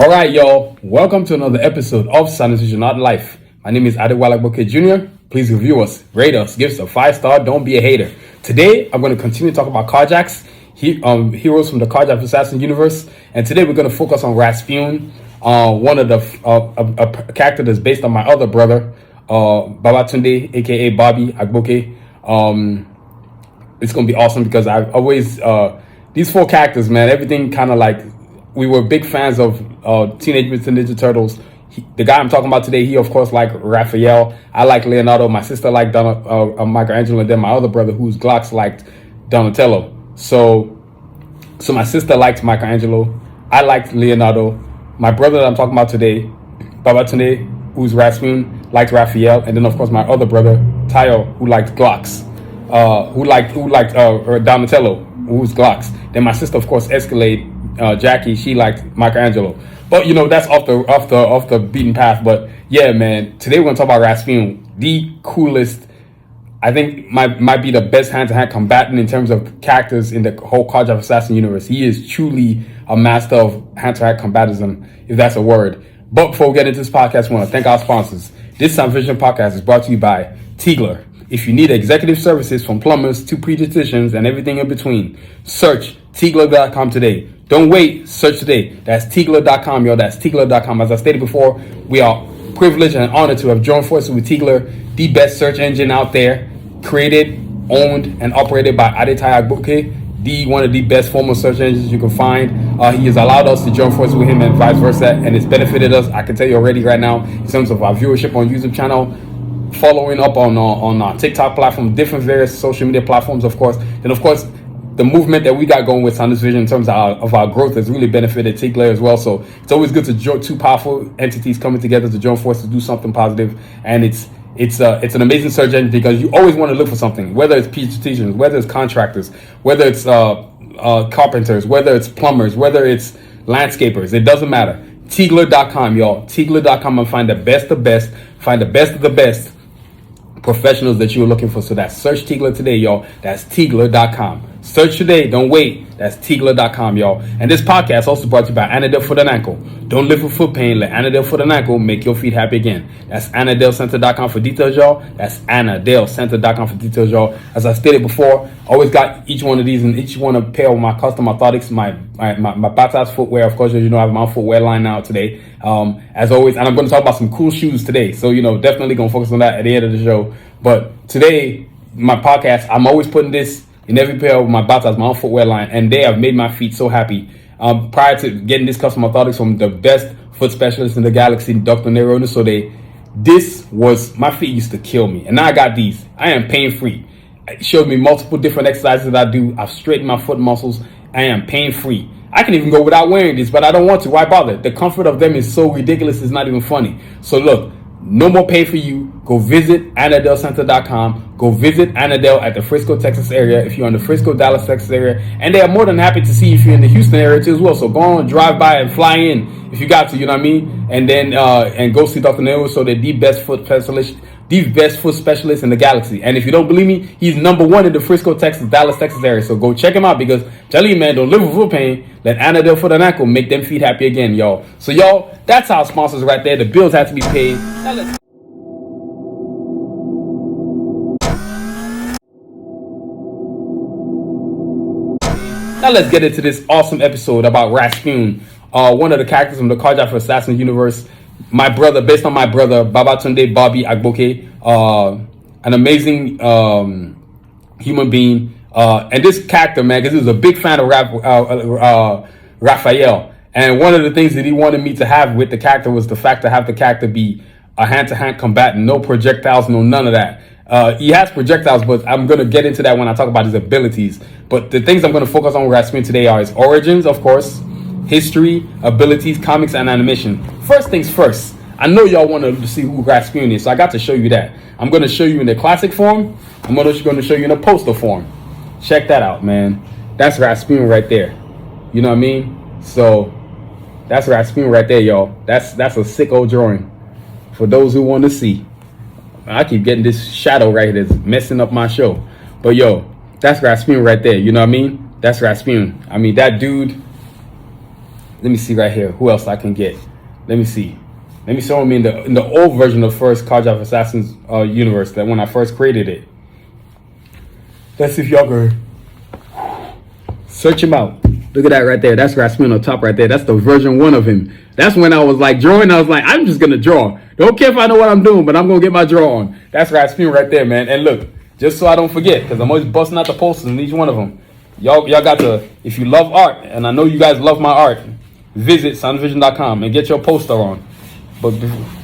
All right, y'all. Welcome to another episode of Sanusi Not Life. My name is Adewale Agboke Jr. Please review us, rate us, give us a 5-star. Don't be a hater. Today, I'm going to continue to talk about Karjakz, heroes from the Karjakz Vs Assassins universe. And today, we're going to focus on RASPUIN, one of the a character that's based on my other brother, Babatunde, aka Bobby Agboke. It's going to be awesome because I've always these four characters, man. Everything kind of like. We were big fans of Teenage Mutant Ninja Turtles. The guy I'm talking about today, he of course liked Raphael. I like Leonardo. My sister liked Michelangelo, and then my other brother, who's Glocks, liked Donatello. So my sister liked Michelangelo. I liked Leonardo. My brother that I'm talking about today, Babatunde, who's RASPUIN, liked Raphael, and then of course my other brother, Tayo, who liked Glocks, who liked Donatello, who's Glocks. Then my sister, of course, Escalade. Jackie, she liked Michelangelo, but you know that's off the beaten path. But yeah, man, today we're gonna talk about RASPUIN, the coolest. I think might be the best hand-to-hand combatant in terms of characters in the whole Karjakz Vs Assassins universe. He is truly a master of hand-to-hand combatism, if that's a word. But before we get into this podcast, I want to thank our sponsors. This Sound Vision podcast is brought to you by Tigler. If you need executive services from plumbers to pediatricians and everything in between, search Tigler.com today. Don't wait, search today. That's Tigler.com, yo. That's Tigler.com. As I stated before, we are privileged and honored to have joined forces with Tigler, the best search engine out there, created, owned, and operated by Adetayo Agboke, one of the best formal search engines you can find. He has allowed us to join forces with him and vice versa, and it's benefited us. I can tell you already right now, in terms of our viewership on YouTube channel, following up on our TikTok platform, different various social media platforms, of course. And of course, the movement that we got going with Sanusi Vision in terms of our growth has really benefited Tigler as well. So it's always good to join two powerful entities coming together to join forces to do something positive. And it's an amazing search engine because you always want to look for something, whether it's pediatricians, whether it's contractors, whether it's carpenters, whether it's plumbers, whether it's landscapers. It doesn't matter. Tigler.com, y'all. Tigler.com, and find the best of the best professionals that you're looking for. So that's search Tigler today, y'all. That's Tigler.com. Search today. Don't wait. That's Tigler.com, y'all. And this podcast also brought to you by Anadel Foot and Ankle. Don't live with foot pain. Let Anadel Foot and Ankle make your feet happy again. That's AnadelCenter.com for details, y'all. That's AnadelCenter.com for details, y'all. As I stated before, always got each one of these and each one a pair of my custom orthotics, my Bata's footwear. Of course, as you know, I have my own footwear line now today. As always, and I'm going to talk about some cool shoes today. So, you know, definitely going to focus on that at the end of the show. But today, my podcast, I'm always putting this in every pair of my Batas, my own footwear line, and they have made my feet so happy. Prior to getting this custom orthotics from the best foot specialist in the galaxy, Dr. Nero Nusode, my feet used to kill me. And now I got these. I am pain-free. It showed me multiple different exercises that I do. I've straightened my foot muscles. I am pain-free. I can even go without wearing these, but I don't want to. Why bother? The comfort of them is so ridiculous, it's not even funny. So look, no more pay for you. Go visit AnadelCenter.com. Go visit Anadel at the Frisco, Texas area if you're in the Frisco, Dallas, Texas area. And they are more than happy to see you if you're in the Houston area too as well. So go on, drive by and fly in if you got to, you know what I mean? And then and go see Dr. Nero. So they're the best foot specialist in the galaxy. And if you don't believe me, he's #1 in the Frisco, Texas, Dallas, Texas area. So go check him out because tell you, man, don't live with foot pain. Let Anadel Foot and Ankle make them feet happy again, y'all. So y'all, that's our sponsors right there. The bills have to be paid. Now let's get into this awesome episode about RASPUIN, one of the characters from the Karjakz Vs Assassins universe. My brother, based on my brother, Babatunde Bobby Agboke, an amazing human being. And this character, man, because he was a big fan of Raphael. And one of the things that he wanted me to have with the character was the fact to have the character be a hand-to-hand combatant, no projectiles, no none of that. He has projectiles, but I'm going to get into that when I talk about his abilities. But the things I'm going to focus on with RASPUIN today are his origins, of course, history, abilities, comics, and animation. First things first, I know y'all want to see who RASPUIN is, so I got to show you that. I'm going to show you in the classic form. I'm also going to show you in the poster form. Check that out, man. That's RASPUIN right there. You know what I mean? So that's RASPUIN right there, y'all. That's a sick old drawing for those who want to see. I keep getting this shadow right here that's messing up my show. But yo, that's RASPUIN right there. You know what I mean? That's RASPUIN. I mean, that dude, Let me see right here. Who else I can get? Let me see. Let me show him in the old version of first Karjakz Vs Assassins universe, that when I first created it. Let's see if y'all can search him out. Look at that right there. That's RASPUIN on top right there. That's the version 1 of him. That's when I was like drawing. I was like, I'm just gonna draw. Don't care if I know what I'm doing, but I'm gonna get my draw on. That's RASPUIN right there, man. And look, just so I don't forget, because I'm always busting out the posters in each one of them. Y'all got to, if you love art, and I know you guys love my art, visit sunvision.com and get your poster on. But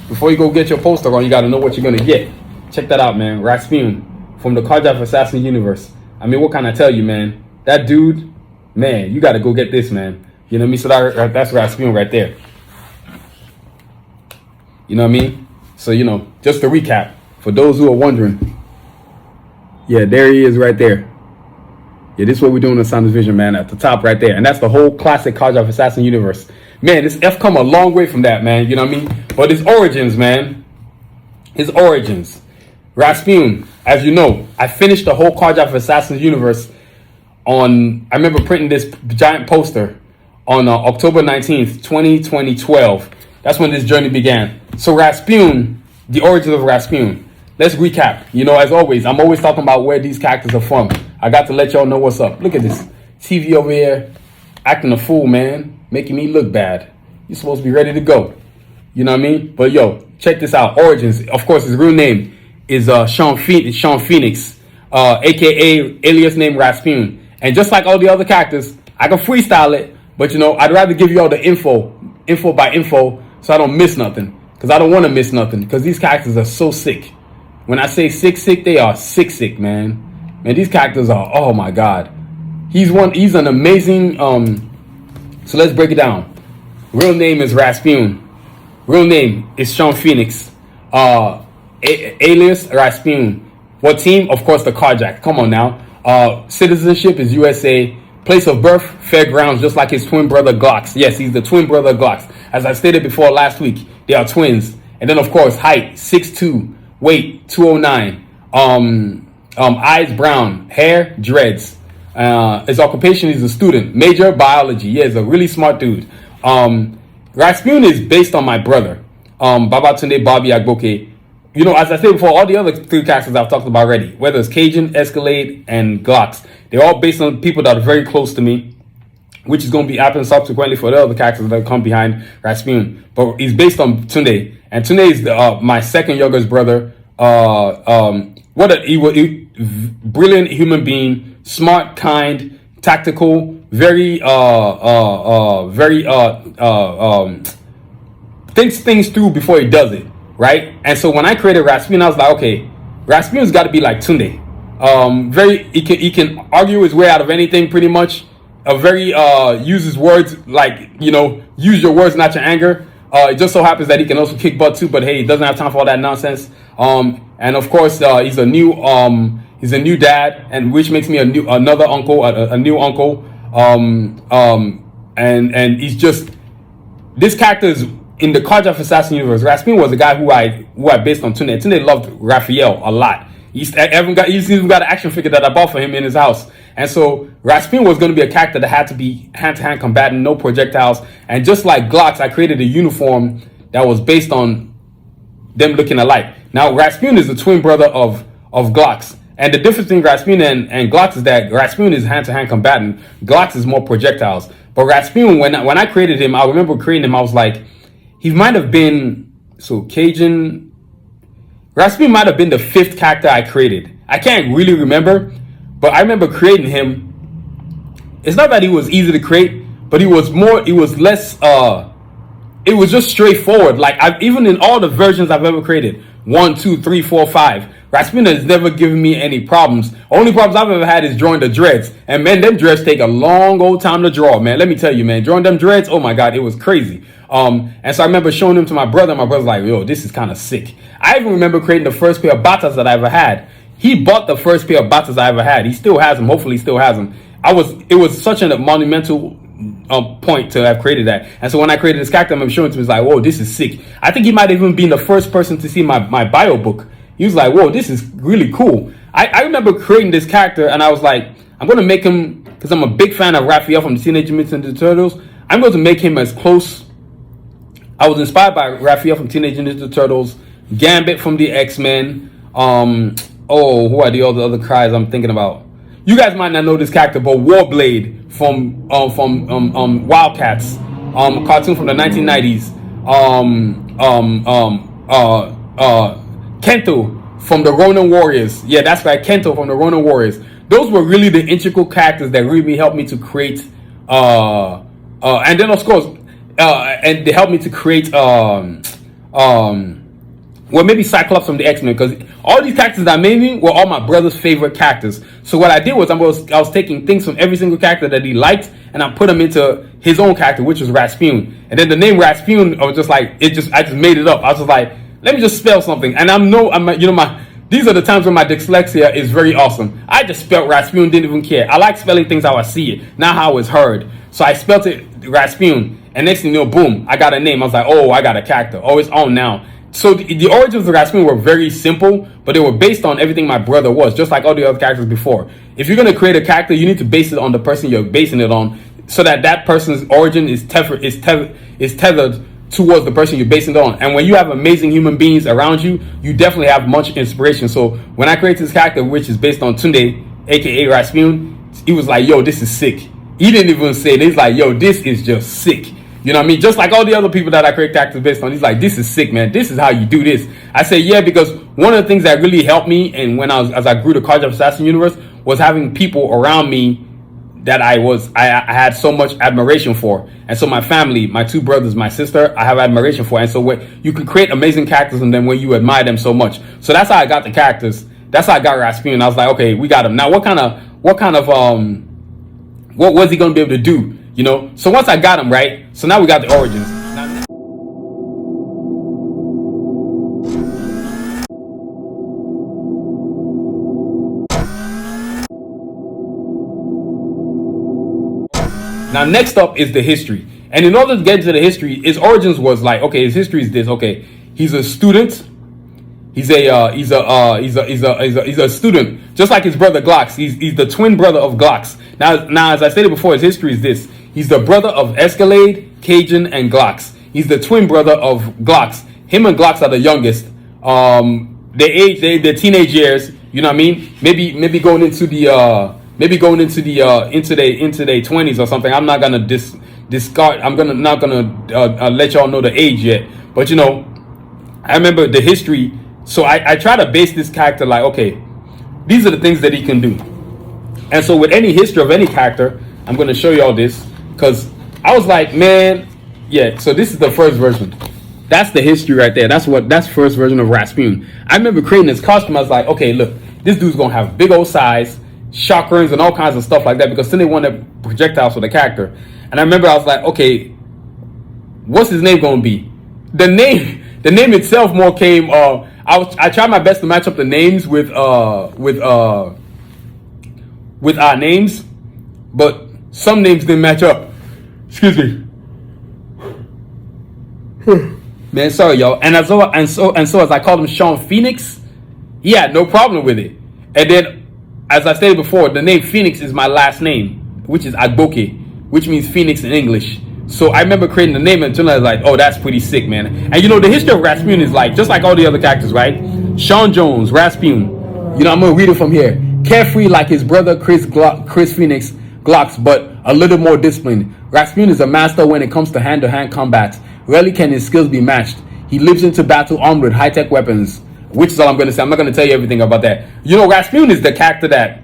before you go get your poster on, you got to know what you're going to get. Check that out, man. RASPUIN from the Karjakz Vs Assassins universe. I mean, what can I tell you, man? That dude, man, you got to go get this, man. You know what I mean? So that's RASPUIN right there. You know what I mean? So, you know, just to recap, for those who are wondering, yeah, there he is right there. Yeah, this is what we're doing in Sanusi Vision, man, at the top right there. And that's the whole classic Karjakz Vs Assassins universe. Man, this F come a long way from that, man. You know what I mean? But his origins, man. His origins. RASPUIN, as you know, I finished the whole Karjakz Vs Assassins universe on, I remember printing this giant poster on October 19th, 2012. That's when this journey began. So RASPUIN, the origins of RASPUIN. Let's recap. You know, as always, I'm always talking about where these characters are from. I got to let y'all know what's up. Look at this. TV over here acting a fool, man. Making me look bad. You're supposed to be ready to go. You know what I mean? But yo, check this out. Origins. Of course, his real name is Sean Phoenix, aka alias name RASPUIN. And just like all the other characters, I can freestyle it, but you know, I'd rather give you all the info by info, so I don't miss nothing. Because I don't want to miss nothing. Because these characters are so sick. When I say sick, they are sick, man. Man, these characters are, oh my God. He's an amazing, so let's break it down. Real name is RASPUIN. Real name is Sean Phoenix. Alias RASPUIN. What team? Of course, the Karjakz. Come on now. Citizenship is USA. Place of birth, Fairgrounds, just like his twin brother Glocks. Yes, he's the twin brother Glocks. As I stated before last week, they are twins. And then, of course, height, 6'2", weight, 209. Eyes brown, hair, dreads. His occupation is a student, major biology. Yeah, he's a really smart dude. RASPUIN is based on my brother, Babatunde Bobby Agboke. You know, as I said before, all the other 3 characters I've talked about already, whether it's Cajun, Escalade, and Glocks, they're all based on people that are very close to me, which is going to be happening subsequently for the other characters that come behind RASPUIN. But he's based on Tunde, and Tunde is my second youngest brother. He was a brilliant human being, smart, kind, tactical, very thinks things through before he does it, right? And so when I created RASPUIN, I was like, okay, RASPUIN's got to be like Tunde. He can argue his way out of anything, pretty much. Uses words like, you know, use your words, not your anger. It just so happens that he can also kick butt too, but hey, he doesn't have time for all that nonsense. And of course, he's a new dad, and which makes me a new uncle. And he's just, this character is in the Karjakz Vs Assassins universe. RASPUIN was a guy who I based on Tunde. Tunde loved Raphael a lot. He's even got an action figure that I bought for him in his house. And so RASPUIN was going to be a character that had to be hand-to-hand combatant, no projectiles. And just like Glocks, I created a uniform that was based on them looking alike. Now, RASPUIN is the twin brother of Glocks. And the difference between RASPUIN and Glocks is that RASPUIN is hand-to-hand combatant. Glocks is more projectiles. But RASPUIN, when I created him, I remember creating him, I was like, he might have been, RASPUIN might have been the 5th character I created. I can't really remember, but I remember creating him. It's not that he was easy to create, but it was less, it was just straightforward. Like, even in all the versions I've ever created, 1, 2, 3, 4, 5, RASPUIN has never given me any problems. Only problems I've ever had is drawing the dreads. And man, them dreads take a long old time to draw, man. Let me tell you, man, drawing them dreads, oh my God, it was crazy. And so I remember showing them to my brother. My brother's like, yo, this is kind of sick. I even remember creating the first pair of batas that I ever had. He bought the first pair of batas I ever had. He still has them. Hopefully he still has them. It was such a monumental point to have created that. And so when I created this character, I'm showing it to him, he's like, whoa, this is sick. I think he might have even been the first person to see my bio book. He was like, whoa, this is really cool. I remember creating this character, and I was like, I'm going to make him, because I'm a big fan of Raphael from the Teenage Mutant Ninja Turtles, I'm going to make him as close. I was inspired by Raphael from Teenage Ninja Turtles, Gambit from the X-Men. Who are the other cries I'm thinking about? You guys might not know this character, but Warblade from Wildcats, cartoon from the 1990s. Kento from the Ronin Warriors. Yeah, that's right, Kento from the Ronin Warriors. Those were really the integral characters that really helped me to create. And then of course, and they helped me to create. Well, maybe Cyclops from the X-Men, because all these characters that I made me were all my brother's favorite characters. So what I did was I was taking things from every single character that he liked, and I put them into his own character, which was Raspuin. And then the name Raspuin, I was just like, I just made it up. I was just like, let me just spell something. And these are the times when my dyslexia is very awesome. I just spelled Raspuin, didn't even care. I like spelling things how I see it, not how it's heard. So I spelled it Raspuin, and next thing you know, boom, I got a name. I was like, oh, I got a character. Oh, it's on now. So the origins of Raspuin were very simple, but they were based on everything my brother was, just like all the other characters before. If you're going to create a character, you need to base it on the person you're basing it on, so that person's origin is tethered towards the person you're basing it on. And when you have amazing human beings around you, you definitely have much inspiration. So when I created this character, which is based on Tunde, aka Raspuin, he was like, yo, this is sick. He didn't even say it. He's like, yo, this is just sick. You know what I mean? Just like all the other people that I create characters based on. He's like, this is sick, man. This is how you do this. I say, yeah, because one of the things that really helped me, and as I grew the Karjakz Vs Assassins universe, was having people around me that I had so much admiration for. And so my family, my two brothers, my sister, I have admiration for. And so you can create amazing characters in them when you admire them so much. So that's how I got the characters. That's how I got Raspuin. I was like, okay, we got him. Now what was he gonna be able to do? You know, so once I got him right, so now we got the origins. Now next up is the history, and in order to get into the history, his origins was like, okay, his history is this. Okay, he's a student. He's a student, just like his brother Glocks. He's the twin brother of Glocks. Now, as I stated before, his history is this. He's the brother of Escalade, Cajun, and Glocks. He's the twin brother of Glocks. Him and Glocks are the youngest. They're teenage years. You know what I mean? Maybe going into the into their 20s or something. I'm not gonna discard. Not gonna let y'all know the age yet. But you know, I remember the history. So I try to base this character like, okay, these are the things that he can do. And so with any history of any character, I'm going to show you all this, because I was like, man, yeah, so this is the first version. That's the history right there. That's first version of Raspuin. I remember creating this costume. I was like, okay, look, this dude's going to have big old size, chakrams, and all kinds of stuff like that, because then they wanted projectiles for the character. And I remember I was like, okay, what's his name going to be? The name itself more came... I tried my best to match up the names with our names, but some names didn't match up. Excuse me, man. Sorry, y'all. And so as I called him Sean Phoenix, he had no problem with it. And then, as I stated before, the name Phoenix is my last name, which is Agboke, which means Phoenix in English. So I remember creating the name until I was like, oh, that's pretty sick, man. And you know, the history of Raspuin is like, just like all the other characters, right? Sean Jones, Raspuin. You know, I'm going to read it from here. Carefree like his brother Chris Phoenix Glocks, but a little more disciplined. Raspuin is a master when it comes to hand-to-hand combat. Rarely can his skills be matched. He leaps into battle armed with high-tech weapons, which is all I'm going to say. I'm not going to tell you everything about that. You know, Raspuin is the character that,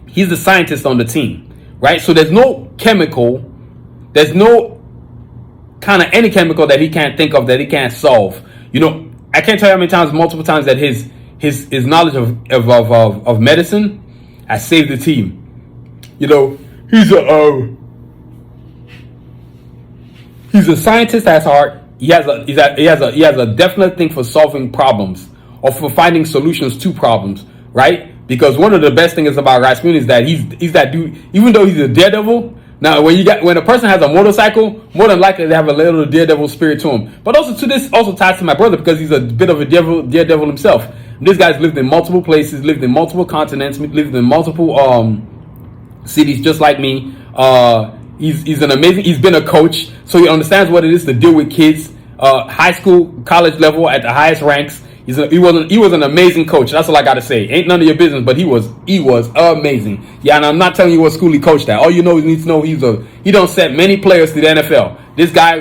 he's the scientist on the team, right? So there's no chemical... There's no kind of any chemical that he can't think of, that he can't solve. You know, I can't tell you how many times, multiple times, that his knowledge of medicine has saved the team. You know, he's a scientist at heart. He has a definite thing for solving problems, or for finding solutions to problems, right? Because one of the best things about Raspuin is that he's that dude. Even though he's a daredevil. Now, when a person has a motorcycle, more than likely they have a little daredevil spirit to him. But also this also ties to my brother, because he's a bit of a daredevil himself. This guy's lived in multiple places, lived in multiple continents, lived in multiple cities, just like me. He's an amazing. He's been a coach, so he understands what it is to deal with kids, high school, college level at the highest ranks. He was an amazing coach. That's all I gotta say. Ain't none of your business, but he was amazing. Yeah, and I'm not telling you what school he coached at. All you need to know he don't set many players to the NFL. This guy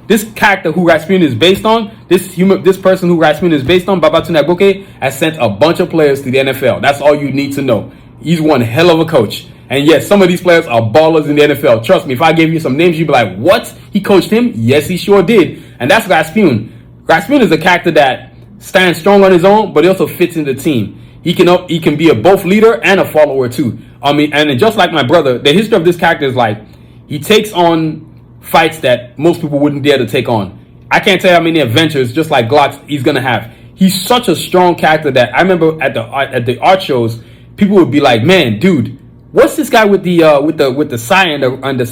this character who RASPUIN is based on, this person who RASPUIN is based on, Babatunde Agboke, has sent a bunch of players to the NFL. That's all you need to know. He's one hell of a coach. And yes, some of these players are ballers in the NFL. Trust me, if I gave you some names, you'd be like, what? He coached him? Yes, he sure did. And that's RASPUIN. RASPUIN is a character that stands strong on his own, but he also fits in the team. He can be a both leader and a follower too. I mean, and just like my brother, the history of this character is like, he takes on fights that most people wouldn't dare to take on. I can't tell you how many adventures, just like Glocks, he's gonna have. He's such a strong character that I remember at the art shows, people would be like, "Man, dude, what's this guy with the sigh and the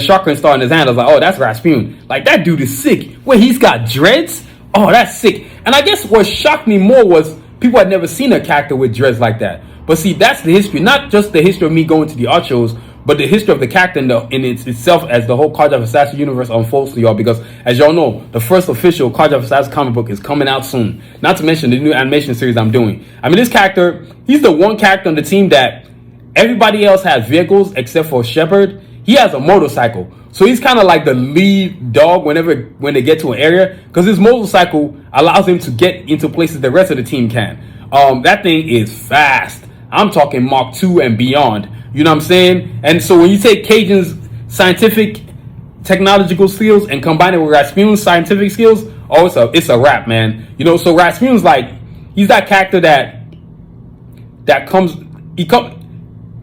chakra star in his hand?" I was like, "Oh, that's RASPUIN. Like, that dude is sick. Wait, he's got dreads? Oh, that's sick." And I guess what shocked me more was people had never seen a character with dreads like that. But see, that's the history, not just the history of me going to the art shows, but the history of the character in itself as the whole Karjakz Vs Assassins universe unfolds to y'all. Because as y'all know, the first official Karjakz Vs Assassins comic book is coming out soon. Not to mention the new animation series I'm doing. I mean, this character, he's the one character on the team that everybody else has vehicles except for Shepard. He has a motorcycle. So he's kind of like the lead dog when they get to an area, because his motorcycle allows him to get into places the rest of the team can. That thing is fast. I'm talking Mark II and beyond. You know what I'm saying? And so when you take Cajun's scientific technological skills and combine it with RASPUIN's scientific skills, oh, it's a wrap, man. You know, so RASPUIN's like, he's that character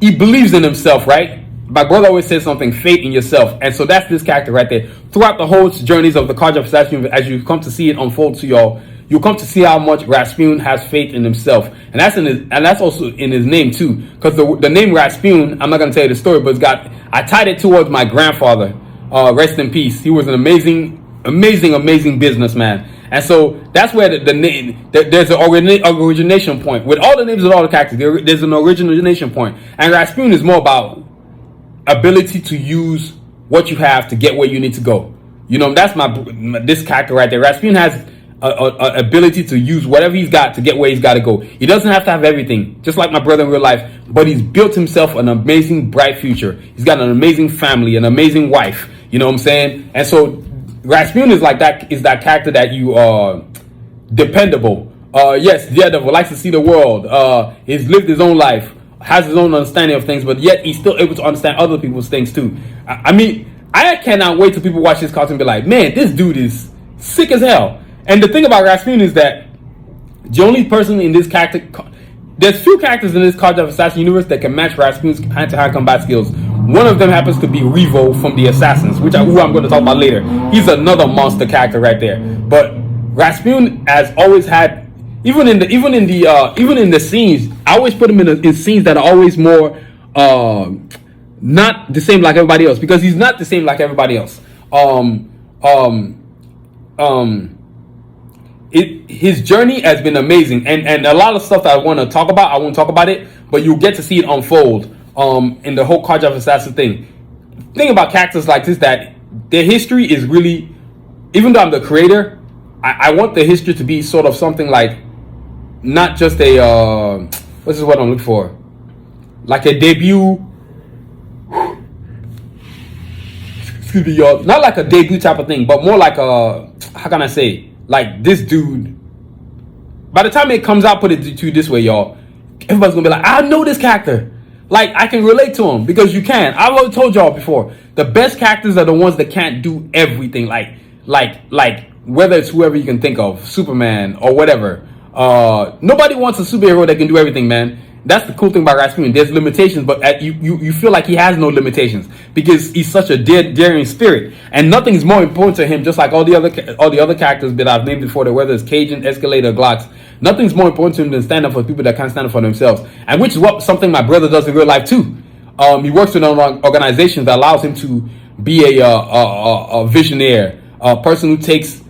he believes in himself, right? My brother always says something, faith in yourself. And so that's this character right there. Throughout the whole journeys of the Karjakz Vs Assassins, as you come to see it unfold to y'all, you'll come to see how much RASPUIN has faith in himself. And that's also in his name too. Because the name RASPUIN, I'm not going to tell you the story, but I tied it towards my grandfather. Rest in peace. He was an amazing businessman. And so that's where the name, there's an origination point. With all the names of all the characters, there's an origination point. And RASPUIN is more about ability to use what you have to get where you need to go. You know, that's this character right there. RASPUIN has a ability to use whatever he's got to get where he's got to go. He doesn't have to have everything, just like my brother in real life, but he's built himself an amazing, bright future. He's got an amazing family, an amazing wife. You know what I'm saying? And so RASPUIN is like that, is that character that you are dependable. Yes, Daredevil likes to see the world. He's lived his own life, has his own understanding of things, but yet he's still able to understand other people's things too. I mean, I cannot wait till people watch this cartoon and be like, man, this dude is sick as hell. And the thing about RASPUIN is that the only person in this character, there's few characters in this Karjakz Vs Assassins universe that can match RASPUIN's hand-to-hand combat skills. One of them happens to be Revo from the Assassins, who I'm going to talk about later. He's another monster character right there. But RASPUIN has always had, even in the scenes, I always put him in scenes that are always more not the same like everybody else, because he's not the same like everybody else. His journey has been amazing, and a lot of stuff that I want to talk about, I won't talk about it, but you'll get to see it unfold in the whole Karjakz Vs Assassins thing. Thing about characters like this, that their history is really, even though I'm the creator, I want the history to be sort of something like, not just a this is what I'm looking for, like a debut. Excuse me, y'all. Not like a debut type of thing, but more like a, how can I say, like this dude, by the time it comes out, put it to you this way, y'all, everybody's gonna be like, I know this character. Like, I can relate to him, because you can. I've always told y'all before, the best characters are the ones that can't do everything. Like whether it's whoever you can think of, Superman or whatever. Nobody wants a superhero that can do everything, man. That's the cool thing about RASPUIN. There's limitations, but you feel like he has no limitations, because he's such a daring spirit, and nothing's more important to him. Just like all the other characters that I've named before, whether it's Cajun, Escalator, Glocks, nothing's more important to him than stand up for people that can't stand up for themselves. And which is something my brother does in real life too. He works with an organization that allows him to be a visionary, a person who takes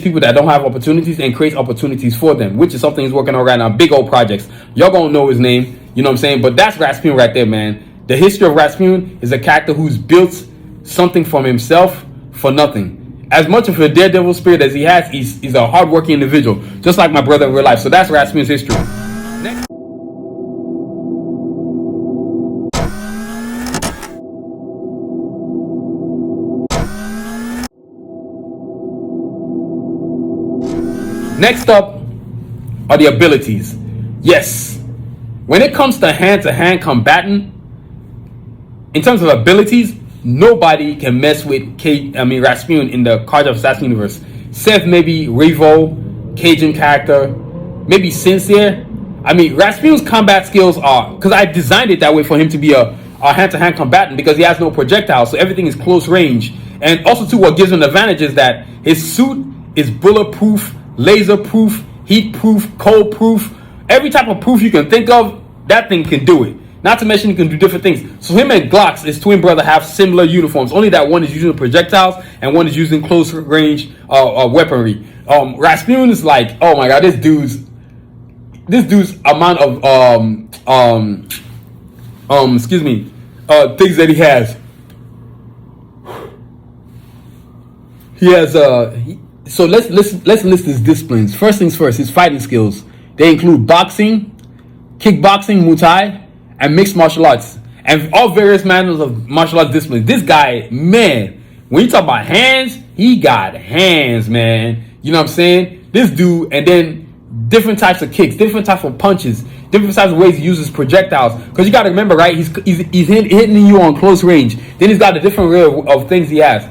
people that don't have opportunities and creates opportunities for them, which is something he's working on right now. Big old projects. Y'all gonna know his name. You know what I'm saying? But that's Raspuin right there, man. The history of Raspuin is a character who's built something from himself for nothing. As much of a daredevil spirit as he has, he's a hardworking individual, just like my brother in real life. So that's Raspuin's history. Next up are the abilities. Yes, when it comes to hand-to-hand combatant, in terms of abilities, nobody can mess with Raspuin in the Karjakz Vs Assassins universe. Seth, maybe Revo, Cajun character, maybe Sincere. I mean, Raspuin's combat skills are, because I designed it that way for him to be a hand-to-hand combatant, because he has no projectiles, so everything is close range. And also, too, what gives him an advantage is that his suit is bulletproof, laser-proof, heat-proof, cold-proof. Every type of proof you can think of, that thing can do it. Not to mention he can do different things. So him and Glocks, his twin brother, have similar uniforms. Only that one is using projectiles and one is using close range weaponry. Raspuin is like, oh my god, this dude's amount of things that he has. He has so let's list his disciplines. First things first, his fighting skills. They include boxing, kickboxing, Muay Thai, and mixed martial arts, and all various manners of martial arts disciplines. This guy, man, when you talk about hands, he got hands, man. You know what I'm saying? This dude, and then different types of kicks, different types of punches, different types of ways he uses projectiles. Because you got to remember, right? He's hitting you on close range. Then he's got a different array of things he has.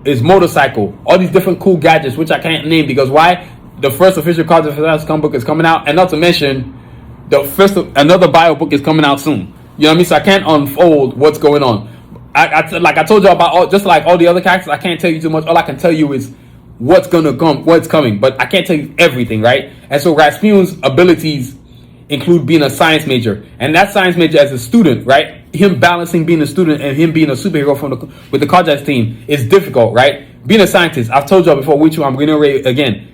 His motorcycle, all these different cool gadgets, which I can't name because why? The first official Karjakz Vs Assassins comic book is coming out, and not to mention another bio book is coming out soon. You know what I mean? So I can't unfold what's going on. Like I told you about just like all the other characters, I can't tell you too much. All I can tell you is what's gonna come, what's coming, but I can't tell you everything, right? And so Raspuin's abilities include being a science major, and that science major as a student, right? Him balancing being a student and him being a superhero with the Karjakz team is difficult, right? Being a scientist, I've told you before, which I'm going to read again.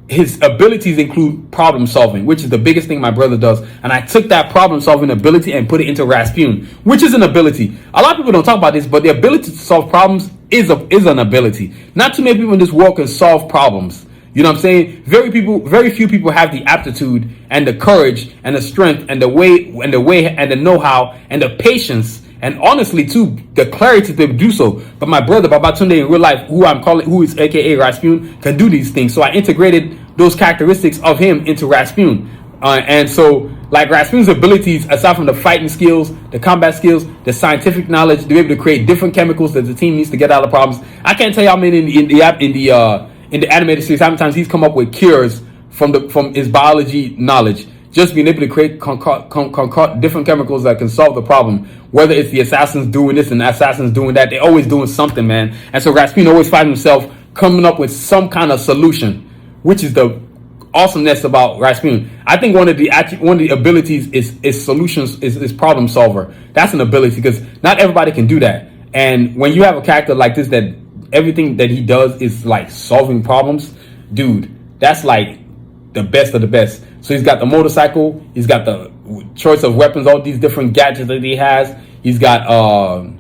His abilities include problem solving, which is the biggest thing my brother does. And I took that problem solving ability and put it into Raspuin, which is an ability. A lot of people don't talk about this, but the ability to solve problems is an ability. Not too many people in this world can solve problems. You know what I'm saying? Very few people have the aptitude and the courage and the strength and the way and the know-how and the patience and honestly too the clarity to do so. But my brother Babatunde in real life, who is aka Raspuin, can do these things. So I integrated those characteristics of him into Raspuin. And so like Raspuin's abilities, aside from the fighting skills, the combat skills, the scientific knowledge, to be able to create different chemicals that the team needs to get out of problems. I can't tell you how many in the animated series, how many times he's come up with cures from his biology knowledge, just being able to create different chemicals that can solve the problem. Whether it's the assassins doing this and the assassins doing that, they're always doing something, man. And so Raspuin always finds himself coming up with some kind of solution, which is the awesomeness about Raspuin. I think one of the abilities is solutions, is problem solver. That's an ability because not everybody can do that. And when you have a character like this that everything that he does is like solving problems, dude, that's like the best of the best. So he's got the motorcycle, he's got the choice of weapons, all these different gadgets that he has. He's got some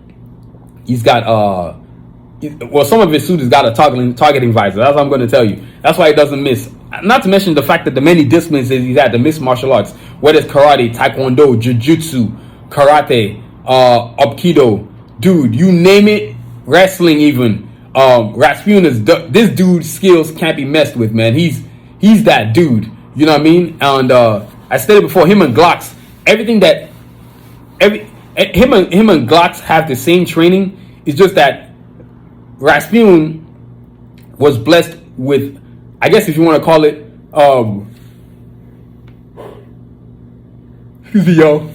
of his suit has got a targeting visor. That's what I'm going to tell you. That's why he doesn't miss. Not to mention the fact that the many disciplines that he's had, the mixed martial arts, whether it's karate, taekwondo, jiu-jitsu, karate, aikido, dude, you name it, wrestling even. Raspuin is this dude's skills can't be messed with, man. He's that dude. You know what I mean? And I stated before, him and Glocks, him and Glocks have the same training. It's just that Raspuin was blessed with, I guess if you want to call it,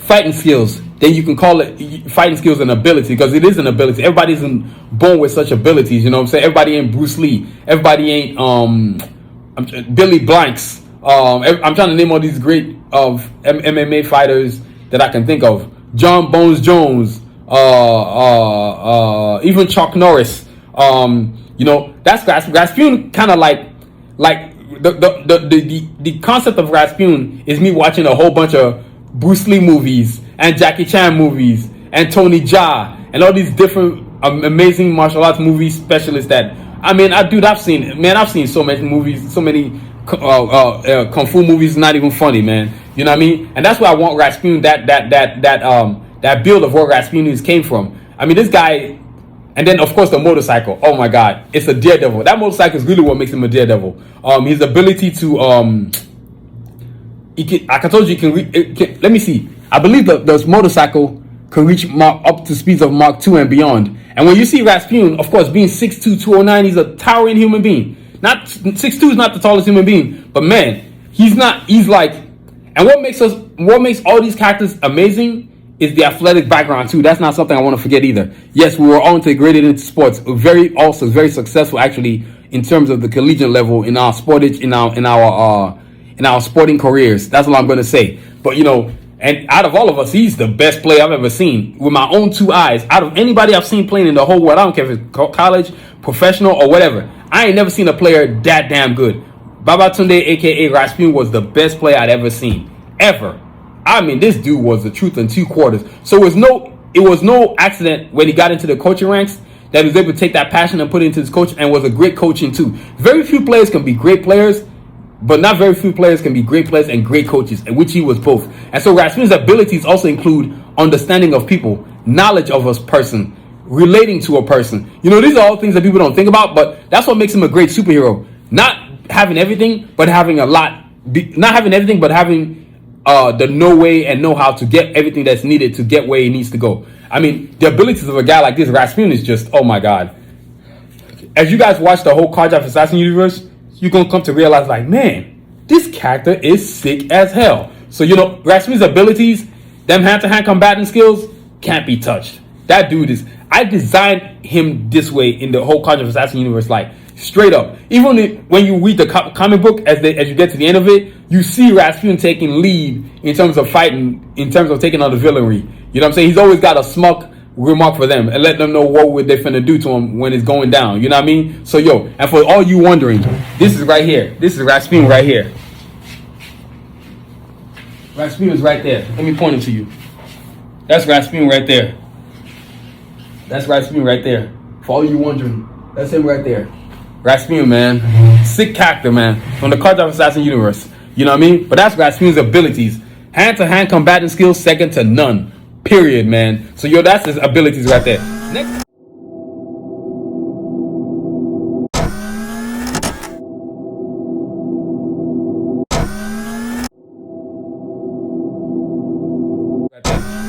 fighting skills. Then you can call it fighting skills and ability, because it is an ability. Everybody isn't born with such abilities, you know what I'm saying? Everybody ain't Bruce Lee. Everybody ain't Billy Blanks. I'm trying to name all these great MMA fighters that I can think of. John Bones Jones, even Chuck Norris. You know, that's Raspuin. Kind of like the concept of Raspuin is me watching a whole bunch of Bruce Lee movies and Jackie Chan movies and Tony Jaa and all these different amazing martial arts movie specialists that I've seen so many movies, so many kung fu movies, not even funny, man. You know what I mean? And that's why I want Raspuin, that build of where Raspuin came from. I mean, this guy, and then of course the motorcycle. Oh my God, it's a daredevil. That motorcycle is really what makes him a daredevil. His ability to let me see. I believe the motorcycle can reach up to speeds of Mach 2 and beyond. And when you see Raspuin, of course, being 6'2", 209, he's a towering human being. Not 6'2" is not the tallest human being, but man, he's like. And what makes all these characters amazing is the athletic background too. That's not something I want to forget either. Yes, we were all integrated into sports. Very successful actually in terms of the collegiate level in our sportage, in our sporting careers. That's what I'm going to say. But and out of all of us, he's the best player I've ever seen with my own two eyes. Out of anybody I've seen playing in the whole world, I don't care if it's college, professional, or whatever. I ain't never seen a player that damn good. Babatunde, aka Raspuin, was the best player I'd ever seen. Ever. I mean, this dude was the truth in 2 quarters. So it was no accident when he got into the coaching ranks that he was able to take that passion and put it into his coach, and was a great coaching too. Very few players can be great players, but not very few players can be great players and great coaches, in which he was both. And so Raspuin's abilities also include understanding of people, knowledge of a person, relating to a person. These are all things that people don't think about, but that's what makes him a great superhero. Not having everything, but having a lot. Not having everything, but having the know way and know how to get everything that's needed to get where he needs to go. I mean, the abilities of a guy like this, Raspuin, is just, oh my God. As you guys watch the whole Karjakz Vs Assassins universe, you're going to come to realize, like, man, this character is sick as hell. So, Raspuin's abilities, them hand-to-hand combating skills, can't be touched. That dude is, I designed him this way in the whole Karjakz Vs Assassins universe, like, straight up. Even when you read the comic book, as you get to the end of it, you see Raspuin taking lead in terms of fighting, in terms of taking on the villainry. You know what I'm saying? He's always got a smug remark for them and let them know what they're finna do to him when it's going down. You know what I mean? So and for all you wondering, this is right here. This is Raspuin right here. Raspuin is right there. Let me point him to you. That's Raspuin right there. That's Raspuin right there. For all you wondering, that's him right there. Raspuin, man. Sick character, man. From the Karjakz Vs Assassins universe. You know what I mean? But that's Raspuin's abilities. Hand-to-hand combating skills, second to none. Period, man. So that's his abilities right there. Next.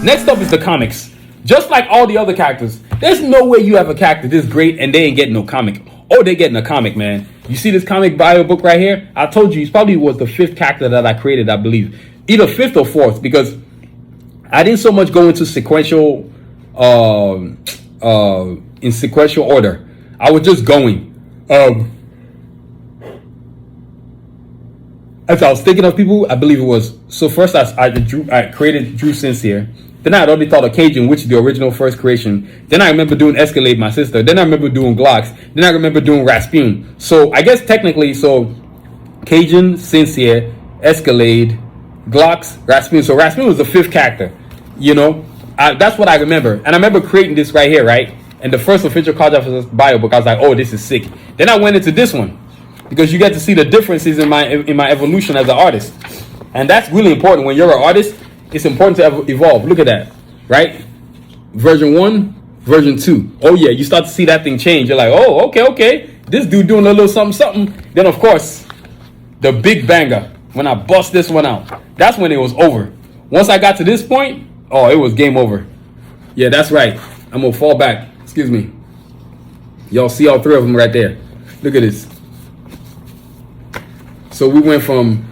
Next up is the comics. Just like all the other characters, there's no way you have a character this great and they ain't getting no comic. Oh, they're getting a comic, man. You see this comic bio book right here? I told you, he probably was the 5th character that I created, I believe. Either 5th or 4th, because I didn't so much go into sequential, in sequential order. I was just going. As I was thinking of people, I believe it was, so first I created Drew Sincere. Then I had already thought of Cajun, which is the original first creation. Then I remember doing Escalade, my sister. Then I remember doing Glocks. Then I remember doing Raspuin. So I guess technically, Cajun, Sincere, Escalade, Glocks, Raspuin. So Raspuin was the 5th character. That's what I remember. And I remember creating this right here, right? And the first official Karjakz bio book, I was like, oh, this is sick. Then I went into this one because you get to see the differences in my evolution as an artist. And that's really important. When you're an artist, it's important to evolve. Look at that, right? Version 1, version 2. Oh yeah, you start to see that thing change. You're like, oh, okay. This dude doing a little something. Then of course, the big banger, when I bust this one out, that's when it was over. Once I got to this point, oh, it was game over. Yeah, that's right. I'm gonna fall back. Excuse me. Y'all see all 3 of them right there. Look at this. So we went from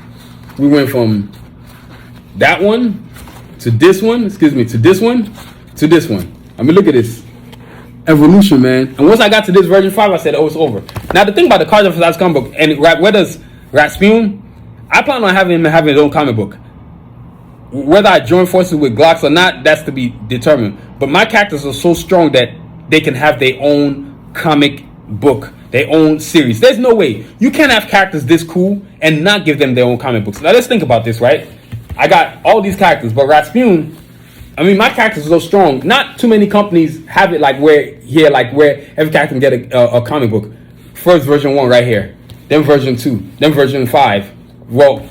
that one to this one, to this one, to this one. I mean, look at this. Evolution, man. And once I got to this version 5, I said, oh, it's over. Now, the thing about the Karjakz Vs Assassins comic book, and where does Raspuin, I plan on having him having his own comic book. Whether I join forces with Glocks or not, that's to be determined. But my characters are so strong that they can have their own comic book, their own series. There's no way. You can't have characters this cool and not give them their own comic books. Now, let's think about this, right? I got all these characters, but Raspuin, I mean, my characters are so strong. Not too many companies have it like where every character can get a comic book. First version 1 right here, then version 2, then version 5. Well,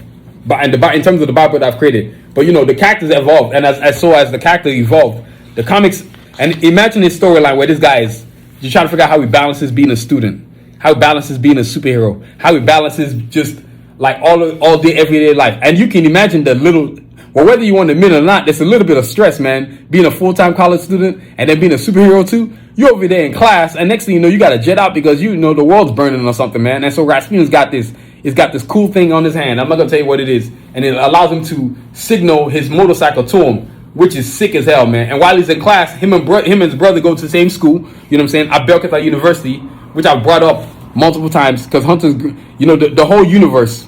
but in terms of the Bible that I've created, but the characters evolved, and as the character evolved, the comics. And imagine this storyline where this guy is, you're trying to figure out how he balances being a student, how he balances being a superhero, how he balances just like all day everyday life. And you can imagine whether you want to admit it or not, there's a little bit of stress, man, being a full-time college student and then being a superhero too. You're over there in class, and next thing you know, you got to jet out because the world's burning or something, man. And so Rasputin's got this. He's got this cool thing on his hand. I'm not gonna tell you what it is, and it allows him to signal his motorcycle to him, which is sick as hell, man. And while he's in class, him and his brother go to the same school. You know what I'm saying? At Belkata University, which I've brought up multiple times because Hunter's, the whole universe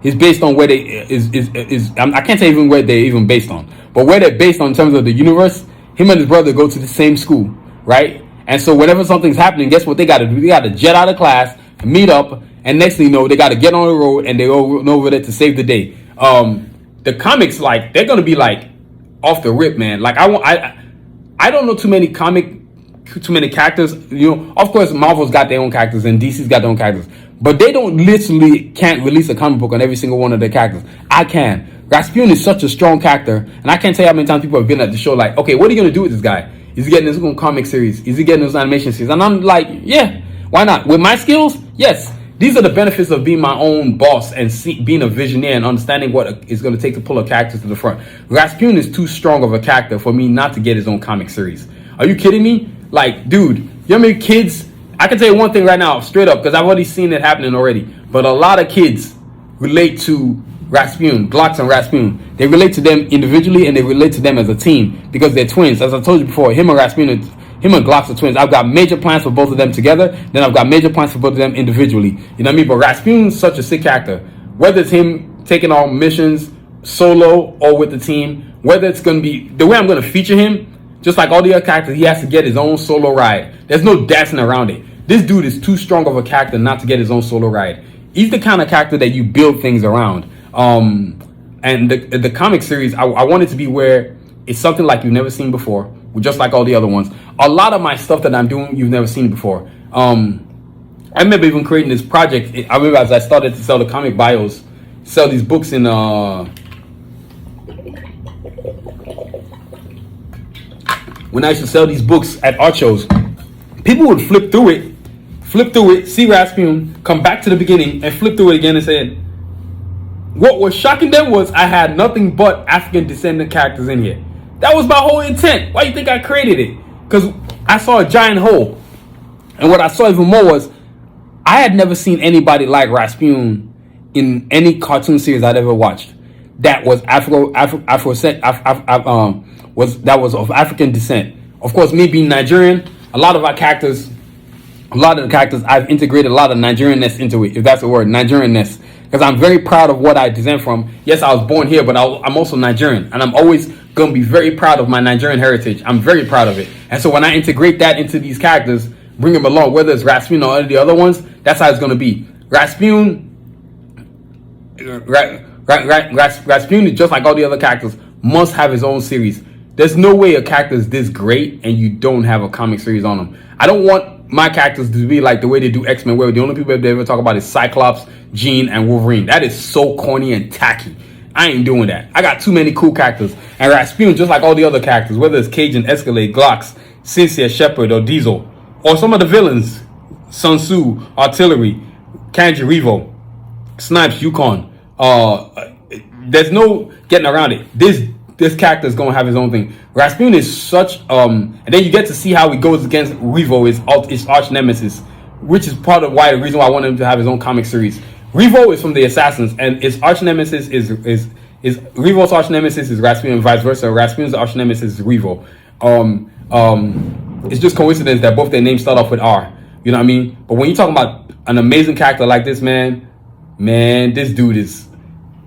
is based on where they I can't say even where they're even based on, but where they're based on in terms of the universe. Him and his brother go to the same school, right? And so whenever something's happening, guess what they got to do? They got to jet out of class, meet up, and next thing you know, they got to get on the road and they go over there to save the day. The comics, like, they're gonna be like off the rip, man. Like I don't know too many characters. Of course, Marvel's got their own characters and DC's got their own characters, but they can't release a comic book on every single one of their characters. I can. Rasputin is such a strong character, and I can't tell you how many times people have been at the show like, okay, what are you gonna do with this guy? Is he getting his own comic series? Is he getting his animation series? And I'm like, yeah, why not? With my skills, yes. These are the benefits of being my own boss and being a visionary and understanding what it's going to take to pull a character to the front. Rasputin is too strong of a character for me not to get his own comic series. Are you kidding me? Like, dude, you know how many kids? I can tell you one thing right now, straight up, because I've already seen it happening already. But a lot of kids relate to Rasputin, Glocks and Rasputin. They relate to them individually and they relate to them as a team because they're twins. As I told you before, him and Glocks are twins. I've got major plans for both of them together. Then I've got major plans for both of them individually. You know what I mean? But Rasputin's such a sick character. Whether it's him taking on missions solo or with the team, whether it's going to be the way I'm going to feature him, just like all the other characters, he has to get his own solo ride. There's no dancing around it. This dude is too strong of a character not to get his own solo ride. He's the kind of character that you build things around. And the comic series, I want it to be where it's something like you've never seen before. Just like all the other ones. A lot of my stuff that I'm doing, you've never seen before. I remember even creating this project. I remember as I started to sell the comic bios, sell these books in when I used to sell these books at art shows, people would flip through it, see Rasputin, come back to the beginning and flip through it again and say, what was shocking them was I had nothing but African descendant characters in here. That was my whole intent. Why do you think I created it? Because I saw a giant hole. And what I saw even more was I had never seen anybody like Rasputin in any cartoon series I'd ever watched that was was of African descent. Of course, me being Nigerian, a lot of the characters I've integrated a lot of Nigerianness into it, if that's the word, Nigerianness. Because I'm very proud of what I descend from. Yes, I was born here, but I'm also Nigerian. And I'm always going to be very proud of my Nigerian heritage. I'm very proud of it. And so when I integrate that into these characters, bring them along, whether it's Rasputin or any of the other ones, that's how it's going to be. Rasputin is just like all the other characters, must have his own series. There's no way a character is this great and you don't have a comic series on them. I don't want my characters to be like the way they do X-Men, where the only people they ever talk about is Cyclops, Jean, and Wolverine. That is so corny and tacky. I ain't doing that. I got too many cool characters. And Rasputin, just like all the other characters, whether it's Cajun, Escalade, Glocks, Sincere, Shepard, or Diesel, or some of the villains, Sun Tzu, Artillery, Kanji, Revo, Snipes, Yukon. There's no getting around it. This character is going to have his own thing. Rasputin is such, and then you get to see how he goes against Revo, his arch nemesis, which is part of why the reason why I want him to have his own comic series. Revo is from the Assassins, and his arch nemesis is Revo's arch nemesis is Rasputin, and vice versa. Rasputin's arch nemesis is Revo. It's just coincidence that both their names start off with R. You know what I mean? But when you talk about an amazing character like this, man, this dude is.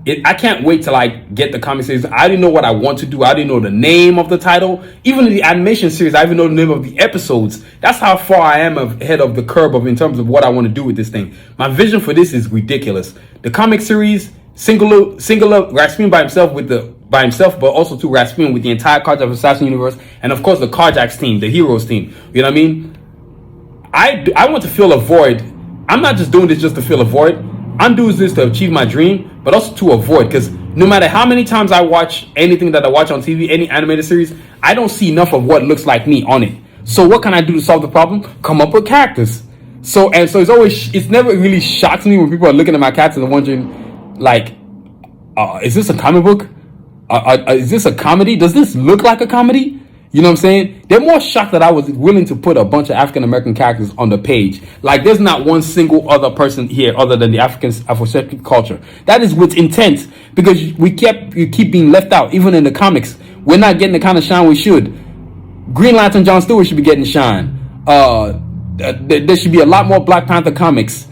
I can't wait till I get the comic series. I didn't know what I want to do. I didn't know the name of the title. Even in the animation series, I even know the name of the episodes. That's how far I am ahead of the curve in terms of what I want to do with this thing. My vision for this is ridiculous. The comic series singular Raspuin by himself but also to Raspuin with the entire Karjakz Vs Assassins universe, and of course the Karjakz team, the heroes team. You know what I mean? I want to fill a void. I'm not just doing this just to fill a void. I'm doing this to achieve my dream, but also to avoid, because no matter how many times I watch anything that I watch on TV, any animated series, I don't see enough of what looks like me on it. So what can I do to solve the problem? Come up with characters. So it's never really shocks me when people are looking at my characters and wondering, like, is this a comic book? Is this a comedy? Does this look like a comedy? You know what I'm saying? They're more shocked that I was willing to put a bunch of African American characters on the page. Like, there's not one single other person here other than the Afrocentric culture. That is with intent, because we keep being left out. Even in the comics, we're not getting the kind of shine we should. Green Lantern John Stewart should be getting shine. There should be a lot more Black Panther comics,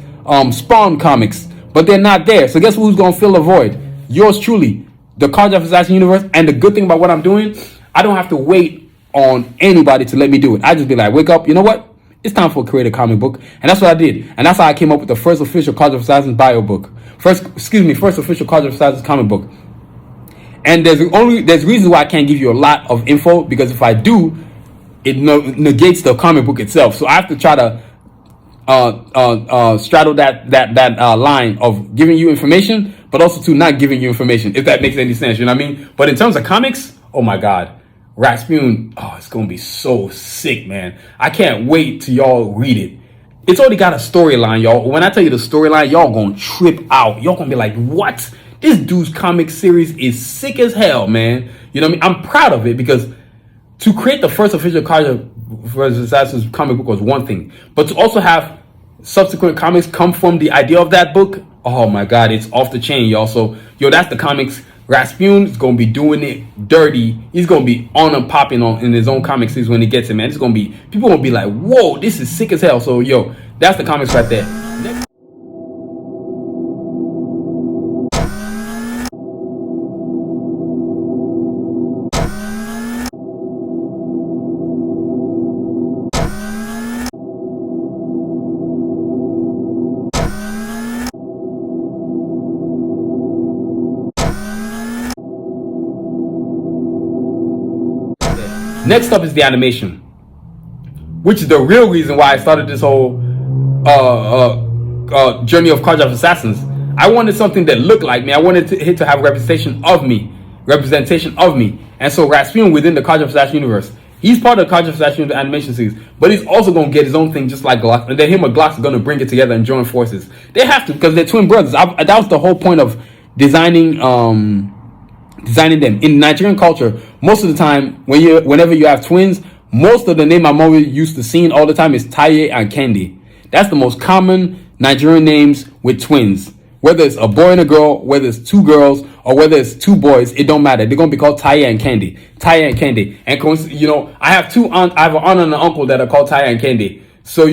Spawn comics, but they're not there. So guess who's gonna fill the void? Yours truly, the Karjakz Vs Assassins universe. And the good thing about what I'm doing, I don't have to wait on anybody to let me do it. I just be like, wake up, you know what? It's time for a creative comic book. And that's what I did. And that's how I came up with the first official Karjakz Vs Assassins bio book. First official Karjakz Vs Assassins comic book. And there's reasons why I can't give you a lot of info, because if I do, it negates the comic book itself. So I have to try to straddle that line of giving you information, but also to not giving you information, if that makes any sense. You know what I mean? But in terms of comics, oh my God, Raspuin, it's gonna be so sick, man. I can't wait till y'all read it. It's already got a storyline, y'all. When I tell you the storyline, y'all gonna trip out. Y'all gonna be like, what? This dude's comic series is sick as hell, man. You know what I mean? I'm proud of it, because to create the first official Karjakz Vs Assassins comic book was one thing, but to also have subsequent comics come from the idea of that book, oh my God, it's off the chain, y'all. So, that's the comics. Raspuin is gonna be doing it dirty. He's gonna be on and popping in his own comic series when he gets it, man. It's gonna be, people gonna be like, whoa, this is sick as hell. So, that's the comics right there. Next up is the animation, which is the real reason why I started this whole journey of Karjakz Vs Assassins. I wanted something that looked like me. I wanted it to have representation of me. And so Raspuin within the Karjakz Vs Assassins universe, he's part of the Karjakz Vs Assassins animation series, but he's also going to get his own thing just like Glock. And then him and Glock are going to bring it together and join forces. They have to, because they're twin brothers. That was the whole point of designing them. In Nigerian culture, most of the time, whenever you have twins, most of the name I'm always used to seeing all the time is Taye and Kendi. That's the most common Nigerian names with twins. Whether it's a boy and a girl, whether it's two girls, or whether it's two boys, it don't matter. They're gonna be called Taye and Kendi. And I have I have an aunt and an uncle that are called Taye and Kendi. So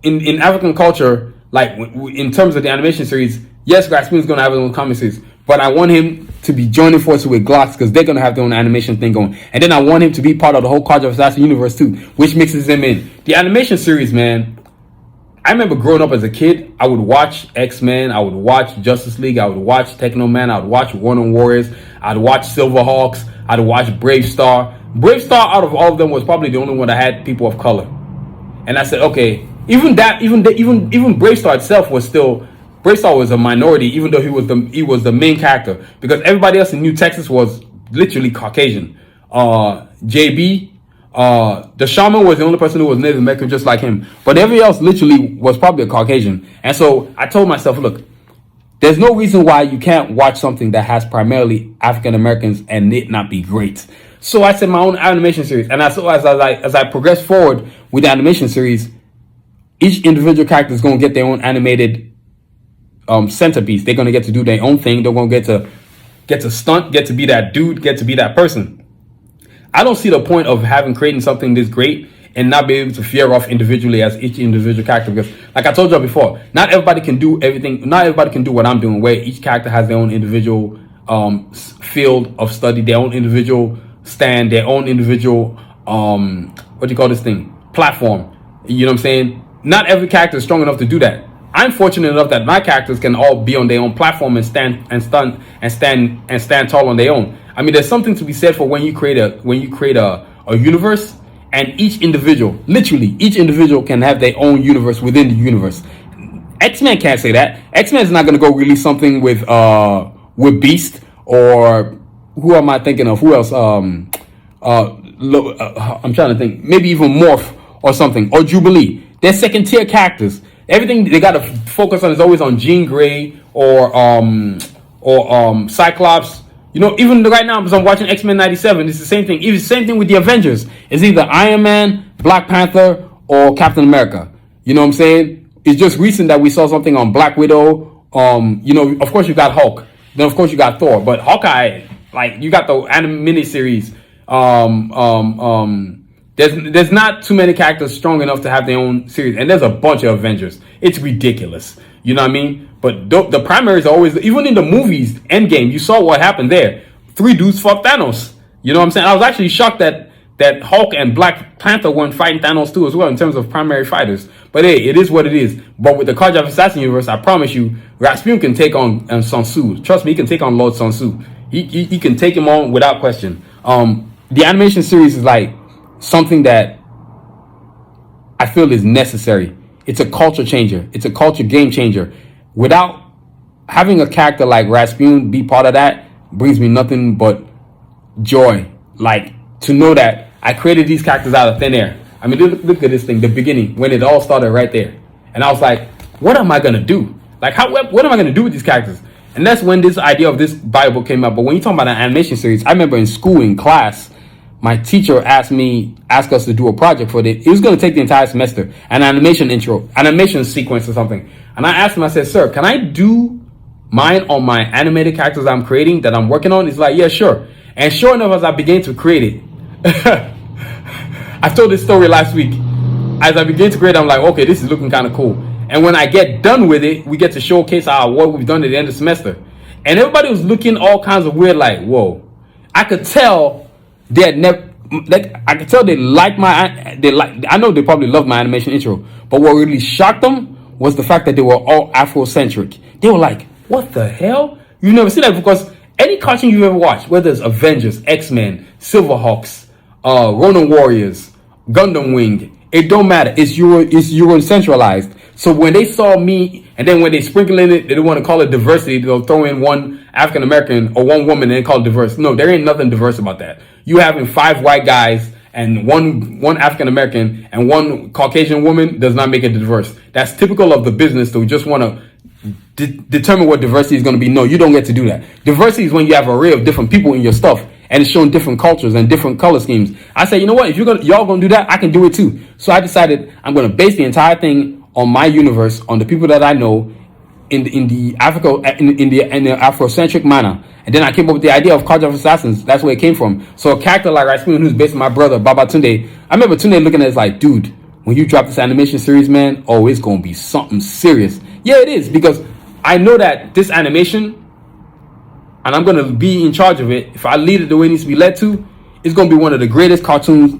in African culture, like in terms of the animation series, yes, Raspuin's gonna have his own comic series, but I want him to be joining forces with Glocks, because they're gonna have their own animation thing going. And then I want him to be part of the whole Karjakz Vs Assassins universe too, which mixes them in. The animation series, man, I remember growing up as a kid, I would watch X-Men, I would watch Justice League, I would watch Techno Man, I would watch Warner Warriors, I'd watch Silverhawks, I'd watch Brave Star. Brave Star, out of all of them, was probably the only one that had people of color. And I said, okay, even Brave Star itself was still, Brave Star was a minority, even though he was the main character, because everybody else in New Texas was literally Caucasian. JB, the shaman was the only person who was Native American, just like him, but everybody else literally was probably a Caucasian. And so I told myself, look, there's no reason why you can't watch something that has primarily African Americans and it not be great. So I said my own animation series, and as I progress forward with the animation series, each individual character is going to get their own animated centerpiece. They're going to get to do their own thing. They're going to get to stunt, get to be that dude, get to be that person. I don't see the point of creating something this great and not be able to veer off individually as each individual character, because like I told you before, not everybody can do everything. Not everybody can do what I'm doing, where each character has their own individual field of study, their own individual stand, their own individual platform. You know what I'm saying? Not every character is strong enough to do that. I'm fortunate enough that my characters can all be on their own platform and stand tall on their own. I mean, there's something to be said for when you create a universe, and each individual, literally each individual, can have their own universe within the universe. X-Men can't say that. X-Men is not going to go release something with Beast, or who am I thinking of? Who else? I'm trying to think. Maybe even Morph or something, or Jubilee. They're second tier characters. Everything they got to focus on is always on Jean Grey or Cyclops. You know, even right now, because I'm watching X-Men 97, it's the same thing. It's the same thing with the Avengers. It's either Iron Man, Black Panther, or Captain America. You know what I'm saying? It's just recent that we saw something on Black Widow. You know, of course you got Hulk. Then of course you got Thor. But Hawkeye, like, you got the miniseries. There's not too many characters strong enough to have their own series, and there's a bunch of Avengers. It's ridiculous. You know what I mean? But the primaries are always, even in the movies, Endgame, you saw what happened there. 3 dudes fought Thanos. You know what I'm saying? I was actually shocked that Hulk and Black Panther weren't fighting Thanos too as well in terms of primary fighters. But hey, it is what it is. But with the Karjakz Vs Assassins universe, I promise you, Raspuin can take on Sanusi. Trust me, he can take on Lord Sanusi. He can take him on without question. The animation series is like something that I feel is necessary. It's a culture changer. It's a culture game changer. Without having a character like Raspuin be part of that brings me nothing but joy. Like, to know that I created these characters out of thin air. I mean, look at this thing, the beginning, when it all started right there. And I was like, what am I going to do? Like, what am I going to do with these characters? And that's when this idea of this Bible came up. But when you talk about an animation series, I remember in school, in class, my teacher asked us to do a project for it. It was going to take the entire semester, an animation sequence or something. And I asked him, I said, sir, can I do mine on my animated characters I'm creating, that I'm working on? He's like, yeah, sure. And sure enough, as I began to create it, I told this story last week. As I began to create, I'm like, okay, this is looking kind of cool. And when I get done with it, we get to showcase what we've done at the end of the semester. And everybody was looking all kinds of weird, like, whoa. I could tell they had never, like, I could tell they liked I know they probably loved my animation intro, but what really shocked them was the fact that they were all Afrocentric. They were like, what the hell? You've never seen that, because any cartoon you've ever watched, whether it's Avengers, X-Men, Silverhawks, Ronin Warriors, Gundam Wing, it don't matter. It's Euro-centralized. So when they saw me, and then when they sprinkle in it, they don't want to call it diversity. They'll throw in one African American or one woman and they call it diverse. No, there ain't nothing diverse about that. You having 5 white guys and one African American and one Caucasian woman does not make it diverse. That's typical of the business. So we just want to determine what diversity is going to be. No, you don't get to do that. Diversity is when you have an array of different people in your stuff, and it's showing different cultures and different color schemes. I said, you know what? If y'all gonna do that, I can do it too. So I decided I'm gonna base the entire thing on my universe, on the people that I know, in the Afrocentric manner. And then I came up with the idea of Karjakz Vs Assassins. That's where it came from. So a character like Raspuin, who's based on my brother Baba Tunde, I remember Tunde looking at it like, dude, when you drop this animation series, man, oh, it's gonna be something serious. Yeah, it is, because I know that this animation, and I'm going to be in charge of it, if I lead it the way it needs to be led to, it's going to be one of the greatest cartoons,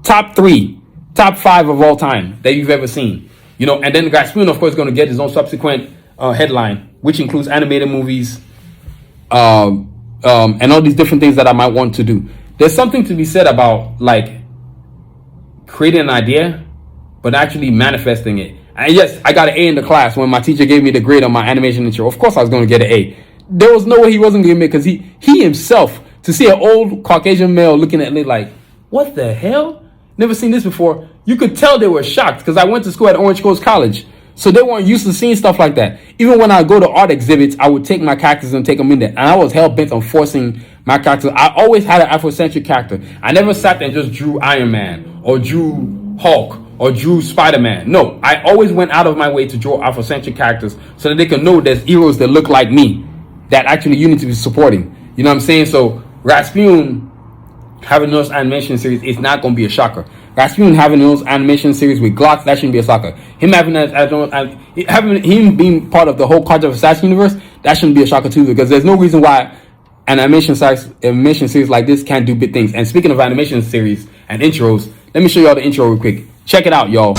top 3, top 5 of all time that you've ever seen. You know, and then Raspuin, of course, is going to get his own subsequent headline, which includes animated movies, and all these different things that I might want to do. There's something to be said about, like, creating an idea, but actually manifesting it. And yes, I got an A in the class when my teacher gave me the grade on my animation intro. Of course I was going to get an A. There was no way he wasn't going to give me, because he himself, to see an old Caucasian male looking at me like, what the hell? Never seen this before. You could tell they were shocked, because I went to school at Orange Coast College. So they weren't used to seeing stuff like that. Even when I go to art exhibits, I would take my characters and take them in there. And I was hell-bent on forcing my characters. I always had an Afrocentric character. I never sat there and just drew Iron Man or drew Hulk or drew Spider-Man. No, I always went out of my way to draw Afrocentric characters so that they can know there's heroes that look like me, that actually you need to be supporting. You know what I'm saying? So Raspuin having those animation series is not going to be a shocker. Raspuin having those animation series with Glocks, that shouldn't be a shocker. Him him being part of the whole Karjakz Vs Assassins universe, that shouldn't be a shocker too, because there's no reason why an animation series like this can't do big things. And speaking of animation series and intros, let me show y'all the intro real quick. Check it out, y'all.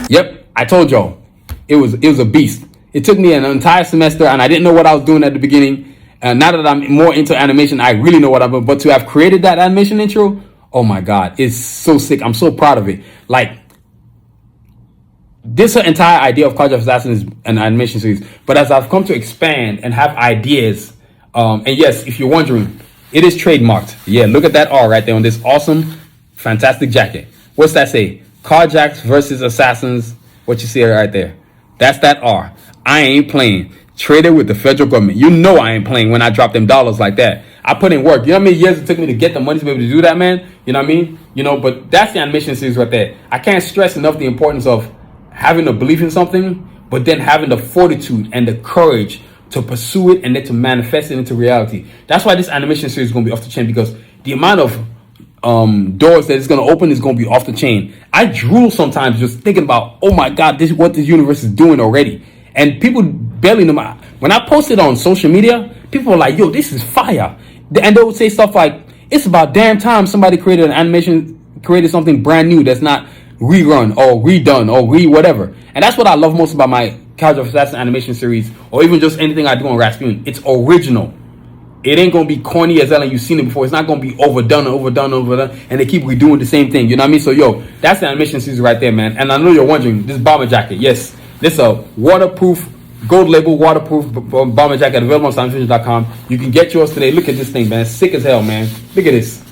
Yep, I told y'all, it was a beast. It took me an entire semester, and I didn't know what I was doing at the beginning. And now that I'm more into animation, I really know what I'm doing. But to have created that animation intro, oh my god, it's so sick. I'm so proud of it. Like, this entire idea of Karjakz Vs Assassins is an animation series. But as I've come to expand and have ideas, and yes, if you're wondering, it is trademarked. Yeah, look at that R right there on this awesome, fantastic jacket. What's that say? Karjakz Vs Assassins. What you see right there? That's that R. I ain't playing. Traded with the federal government. You know I ain't playing when I drop them dollars like that. I put in work. You know how many years it took me to get the money to be able to do that, man? You know what I mean? You know, but that's the animation series right there. I can't stress enough the importance of having a belief in something, but then having the fortitude and the courage to pursue it and then to manifest it into reality. That's why this animation series is going to be off the chain, because the amount of doors that it's going to open is going to be off the chain. I drool sometimes just thinking about, oh my god, this is what this universe is doing already. And people barely know. When I post it on social media, people are like, yo, this is fire. And they would say stuff like, it's about damn time somebody created something brand new that's not rerun or redone or whatever. And that's what I love most about my Karjakz Vs Assassins animation series, or even just anything I do on RASPUIN. It's original. It ain't gonna be corny as hell and you've seen it before. It's not gonna be overdone, and they keep redoing the same thing. You know what I mean? So yo, that's the animation series right there, man. And I know you're wondering, this bomber jacket, yes, this is a waterproof, gold label waterproof bomber jacket available on SanusiVision.com. You can get yours today. Look at this thing, man. It's sick as hell, man. Look at this.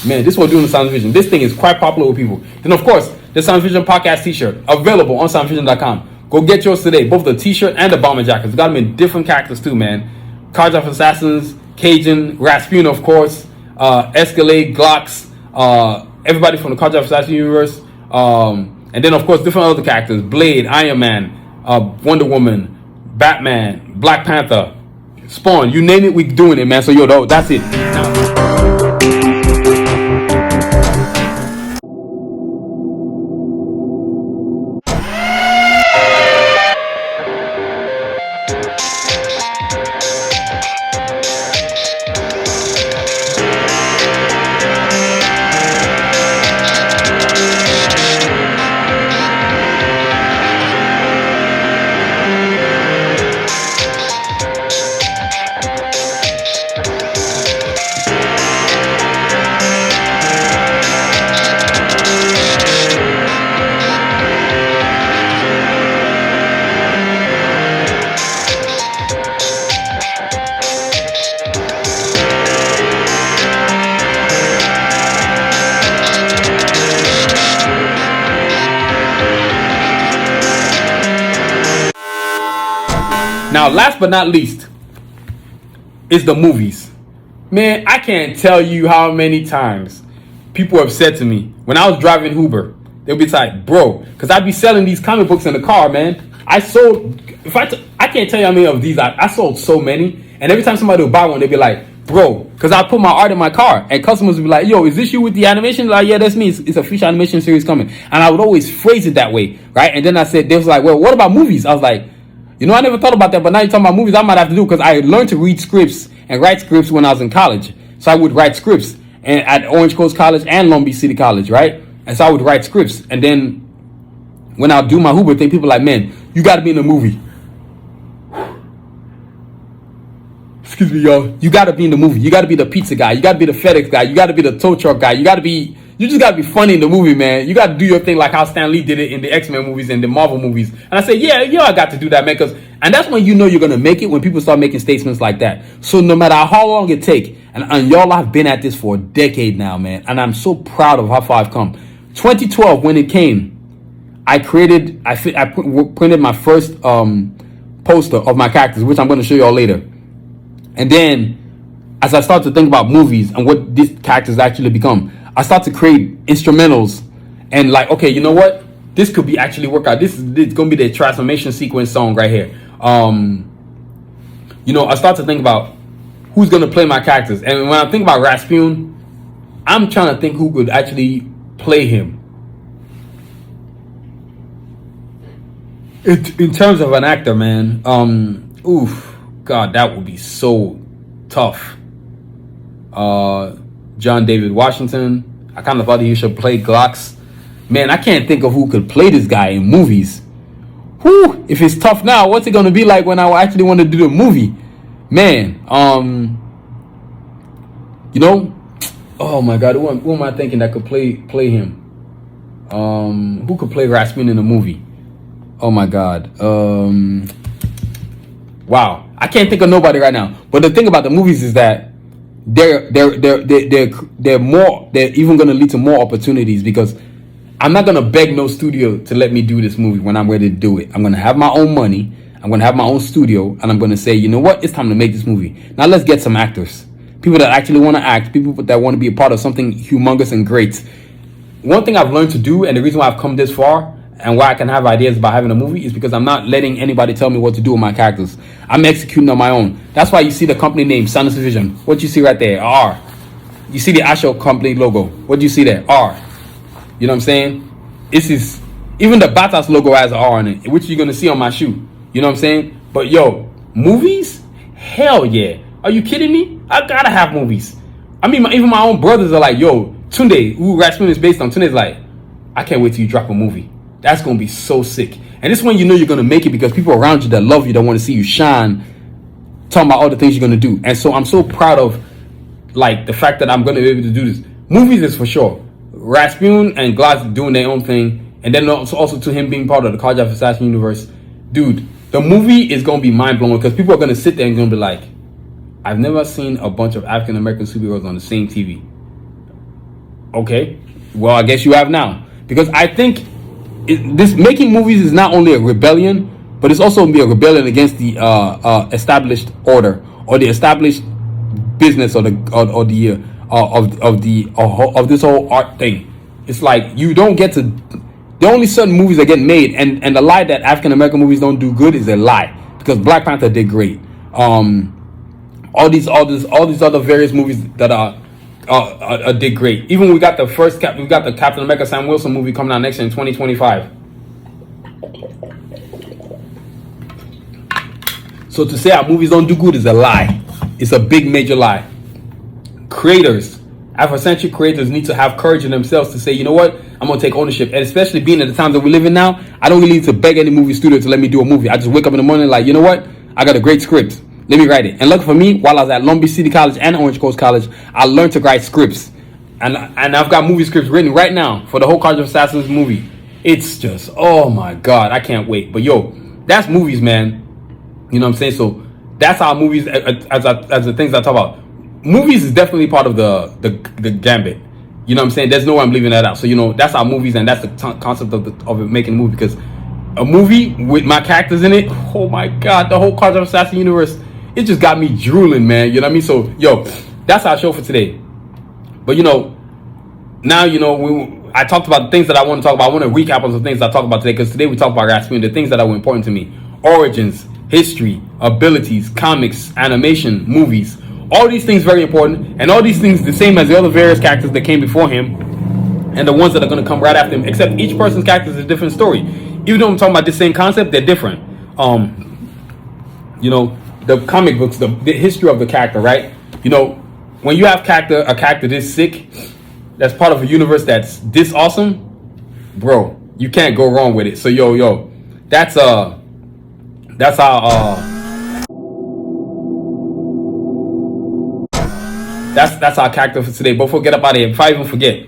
Man, this is what we're doing in SanusiVision. This thing is quite popular with people. Then of course, the SanusiVision podcast t-shirt available on SanusiVision.com. Go get yours today. Both the t-shirt and the bomber jackets. Got them in different characters too, man. Karjakz Vs Assassins, Cajun, RASPUIN, of course, Escalade, Glocks, everybody from the Karjakz Vs Assassins universe, and then of course different other characters: Blade, Iron Man, Wonder Woman, Batman, Black Panther, Spawn. You name it, we doing it, man. So yo, that's it. Now, last but not least, is the movies. Man, I can't tell you how many times people have said to me when I was driving Uber, they'll be like, bro, because I'd be selling these comic books in the car, man. I can't tell you how many of these, I sold so many. And every time somebody would buy one, they'd be like, bro, because I put my art in my car. And customers would be like, yo, is this you with the animation? Like, yeah, that's me. It's a future animation series coming. And I would always phrase it that way, right? And then they was like, well, what about movies? I was like, you know, I never thought about that, but now you're talking about movies, I might have to do, because I learned to read scripts and write scripts when I was in college. So I would write scripts and at Orange Coast College and Long Beach City College, right? And so I would write scripts. And then when I do my Uber thing, people are like, man, you got to be in a movie. Excuse me, y'all. You got to be in the movie. You got to be the pizza guy. You got to be the FedEx guy. You got to be the tow truck guy. You just got to be funny in the movie, man. You got to do your thing like how Stan Lee did it in the X-Men movies and the Marvel movies. And I say, yeah, I got to do that, man. And that's when you know you're going to make it, when people start making statements like that. So no matter how long it take, and y'all have been at this for a decade now, man. And I'm so proud of how far I've come. 2012, when it came, I printed my first poster of my characters, which I'm going to show y'all later. And then, as I start to think about movies and what these characters actually become, I start to create instrumentals and like, okay, you know what? This could be actually work out. This is going to be the transformation sequence song right here. You know, I start to think about who's going to play my characters. And when I think about RASPUIN, I'm trying to think who could actually play him. In terms of an actor, man, God, that would be so tough. John David Washington. I kind of thought he should play Glocks. man, I can't think of who could play this guy in movies. Whew, if it's tough now, what's it gonna be like when I actually want to do the movie? Man, you know, oh my God, who am I thinking that could play him? Who could play Raspuin in a movie? Oh my God. Wow, I can't think of nobody right now. But the thing about the movies is that they're even gonna lead to more opportunities, because I'm not gonna beg no studio to let me do this movie when I'm ready to do it. I'm gonna have my own money. I'm gonna have my own studio, and I'm gonna say, you know what? It's time to make this movie. Now let's get some actors, people that actually want to act, people that want to be a part of something humongous and great. One thing I've learned to do, and the reason why I've come this far, and why I can have ideas about having a movie, is because I'm not letting anybody tell me what to do with my characters. I'm executing on my own. That's why you see the company name, Sanusi Vision. What you see right there? R. You see the actual company logo. What do you see there? R. You know what I'm saying? This is, even the Batas logo has an R on it, which you're going to see on my shoe. You know what I'm saying? But yo, movies? Hell yeah. Are you kidding me? I gotta have movies. I mean, even my own brothers are like, yo, Tunde, who Raspuin is based on, Tunde's like, I can't wait till you drop a movie. That's going to be so sick. And this is when you know you're going to make it, because people around you that love you, that want to see you shine, talking about all the things you're going to do. And so I'm so proud of, like, the fact that I'm going to be able to do this. Movies is for sure. Raspuin and Glass doing their own thing. And then also to him being part of the Karjakz Vs Assassins universe. Dude, the movie is going to be mind-blowing, because people are going to sit there and going to be like, I've never seen a bunch of African-American superheroes on the same TV. Okay. Well, I guess you have now. Because I think this making movies is not only a rebellion, but it's also be a rebellion against the established order, or the established business, or of this whole art thing. It's like you don't get to. There are only certain movies that get made, and the lie that African American movies don't do good is a lie, because Black Panther did great. All these other various movies that did great. Even we got the Captain America Sam Wilson movie coming out next year in 2025. So to say our movies don't do good is a lie. It's a big major lie. Creators, Afrocentric creators, need to have courage in themselves to say, you know what, I'm gonna take ownership. And especially being at the times that we live in now, I don't really need to beg any movie studio to let me do a movie. I just wake up in the morning like, you know what, I got a great script. Let me write it. And lucky for me, while I was at Long Beach City College and Orange Coast College, I learned to write scripts. And I've got movie scripts written right now for the whole Karjakz Vs Assassins movie. It's just, oh my God, I can't wait. But yo, that's movies, man. You know what I'm saying? So that's how movies, as the things I talk about. Movies is definitely part of the gambit. You know what I'm saying? There's no way I'm leaving that out. So, you know, that's our movies, and that's the concept of making a movie. Because a movie with my characters in it, oh my God, the whole Karjakz Vs Assassins universe, it just got me drooling, man. You know what I mean? So, yo, that's our show for today. But, you know, now, you know, I talked about the things that I want to talk about. I want to recap on some things I talked about today, because today we talked about Raspuin, the things that were important to me. Origins, history, abilities, comics, animation, movies. All these things very important. And all these things the same as the other various characters that came before him, and the ones that are going to come right after him, except each person's character is a different story. Even though I'm talking about the same concept, they're different. You know, the comic books, the history of the character, right? You know, when you have a character this sick, that's part of a universe that's this awesome, bro, you can't go wrong with it. So yo, that's our that's our character for today. But before we get up out of here, before I even forget,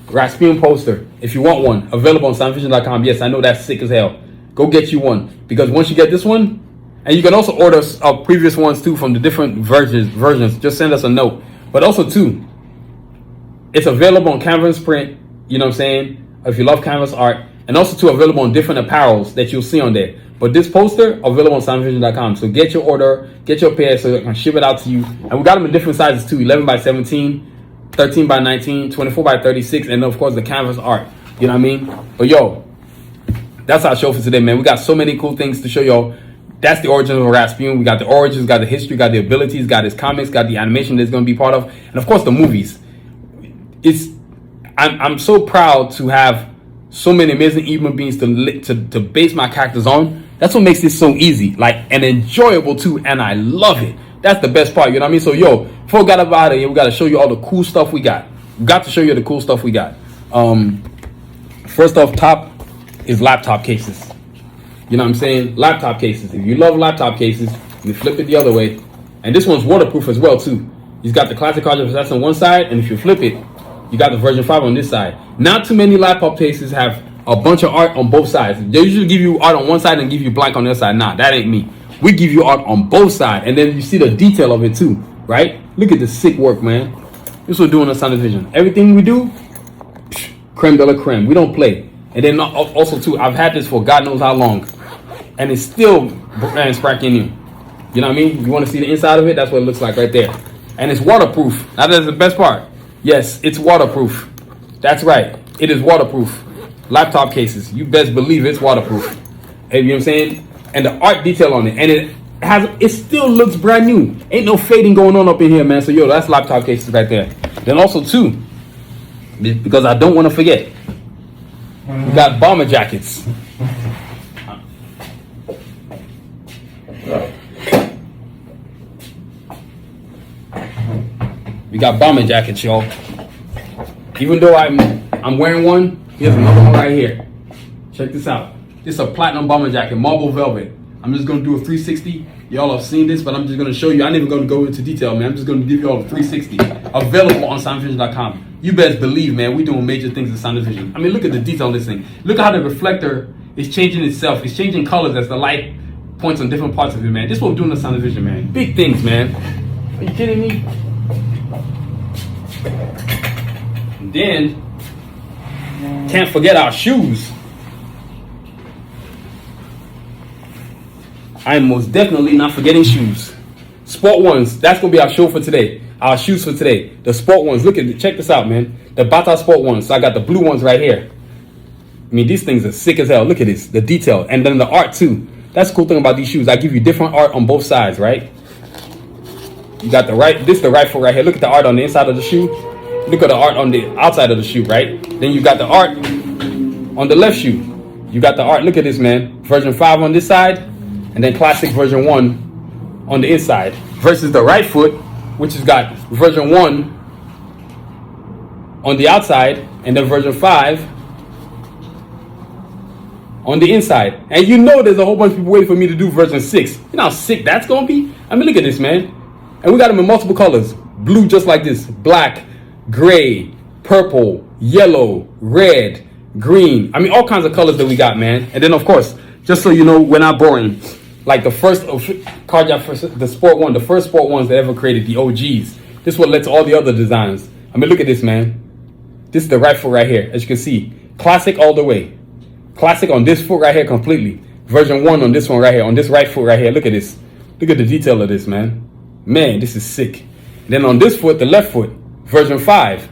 Raspuin poster, if you want one, available on soundvision.com. Yes, I know that's sick as hell. Go get you one, because once you get this one, and you can also order previous ones too from the different versions. Just send us a note. But also too, it's available on canvas print. You know what I'm saying? If you love canvas art, and also too available on different apparels that you'll see on there. But this poster available on soundvision.com. So get your order, get your pair, so I can ship it out to you. And we got them in different sizes too: 11 by 17, 13 by 19, 24 by 36, and of course the canvas art. You know what I mean? But yo, that's our show for today, man. We got so many cool things to show y'all. That's the origin of Raspuin. We got the origins, got the history, got the abilities, got his comics, got the animation that's going to be part of, and of course the movies. I'm so proud to have so many amazing human beings to base my characters on. That's what makes this so easy, like, and enjoyable too, and I love it. That's the best part, you know what I mean? So yo, before we got up out of here, we got to show you all the cool stuff we got. We got to show you the cool stuff we got. First First off top is laptop cases. You know what I'm saying? Laptop cases. If you love laptop cases, you flip it the other way. And this one's waterproof as well too. You've got the classic Karjakz Vs Assassins on one side, and if you flip it, you got the version 5 on this side. Not too many laptop cases have a bunch of art on both sides. They usually give you art on one side and give you blank on the other side. Nah, that ain't me. We give you art on both sides, and then you see the detail of it too, right? Look at the sick work, man. This is what we're doing on Sanusi. Everything we do, creme de la creme. We don't play. And then also too, I've had this for God knows how long, and it's still sparking you. You know what I mean? You want to see the inside of it? That's what it looks like right there. And it's waterproof. Now that's the best part. Yes, it's waterproof. That's right. It is waterproof. Laptop cases, you best believe it's waterproof. Hey, you know what I'm saying? And the art detail on it, and it still looks brand new. Ain't no fading going on up in here, man. So yo, that's laptop cases right there. Then also too, because I don't want to forget, we got bomber jackets. We got bomber jackets, y'all. Even though I'm wearing one, here's another one right here. Check this out. This is a platinum bomber jacket, marble velvet. I'm just gonna do a 360. Y'all have seen this, but I'm just gonna show you. I'm not even gonna go into detail, man. I'm just gonna give you all a 360. Available on soundvision.com. You best believe, man, we doing major things in Soundvision. I mean, look at the detail on this thing. Look at how the reflector is changing itself. It's changing colors as the light points on different parts of it, man. This is what we're doing in Soundvision, man. Big things, man. Are you kidding me? And then, can't forget our shoes. I am most definitely not forgetting shoes. Sport ones, that's gonna be our show for today. Our shoes for today. The sport ones, look at it, check this out, man. The Bata sport ones, so I got the blue ones right here. I mean, these things are sick as hell. Look at this, the detail, and then the art too. That's the cool thing about these shoes. I give you different art on both sides, right? You got this is the right foot right here. Look at the art on the inside of the shoe. Look at the art on the outside of the shoe, right? Then you got the art on the left shoe. You got the art, look at this, man. Version 5 on this side, and then classic version 1 on the inside. Versus the right foot, which has got version 1 on the outside, and then version 5 on the inside. And you know there's a whole bunch of people waiting for me to do version 6. You know how sick that's gonna be? I mean, look at this, man. And we got them in multiple colors. Blue just like this, black, gray, purple, yellow, red, green. I mean, all kinds of colors that we got, man. And then, of course, just so you know, we're not boring. Like the first Karjakz, the sport one, the first sport ones that ever created, the OGs. This is what led to all the other designs. I mean, look at this, man. This is the right foot right here, as you can see. Classic all the way. Classic on this foot right here completely. Version 1 on this one right here, on this right foot right here. Look at this. Look at the detail of this, man. Man, this is sick. Then on this foot, the left foot, version 5.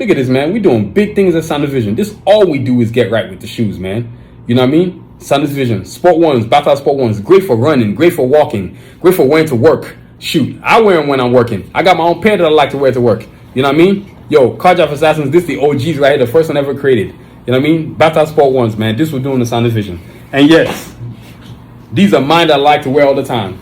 Look at this, man. We're doing big things at Soundvision. This all we do is get right with the shoes, man. You know what I mean? Soundvision, Sport Ones, Battle Sport Ones, great for running, great for walking, great for wearing to work. Shoot, I wear them when I'm working. I got my own pair that I like to wear to work. You know what I mean? Yo, Karjakz Vs Assassins, this is the OGs right here, the first one ever created. You know what I mean? Battle Sport Ones, man. This we're doing the Soundvision. And yes, these are mine that I like to wear all the time.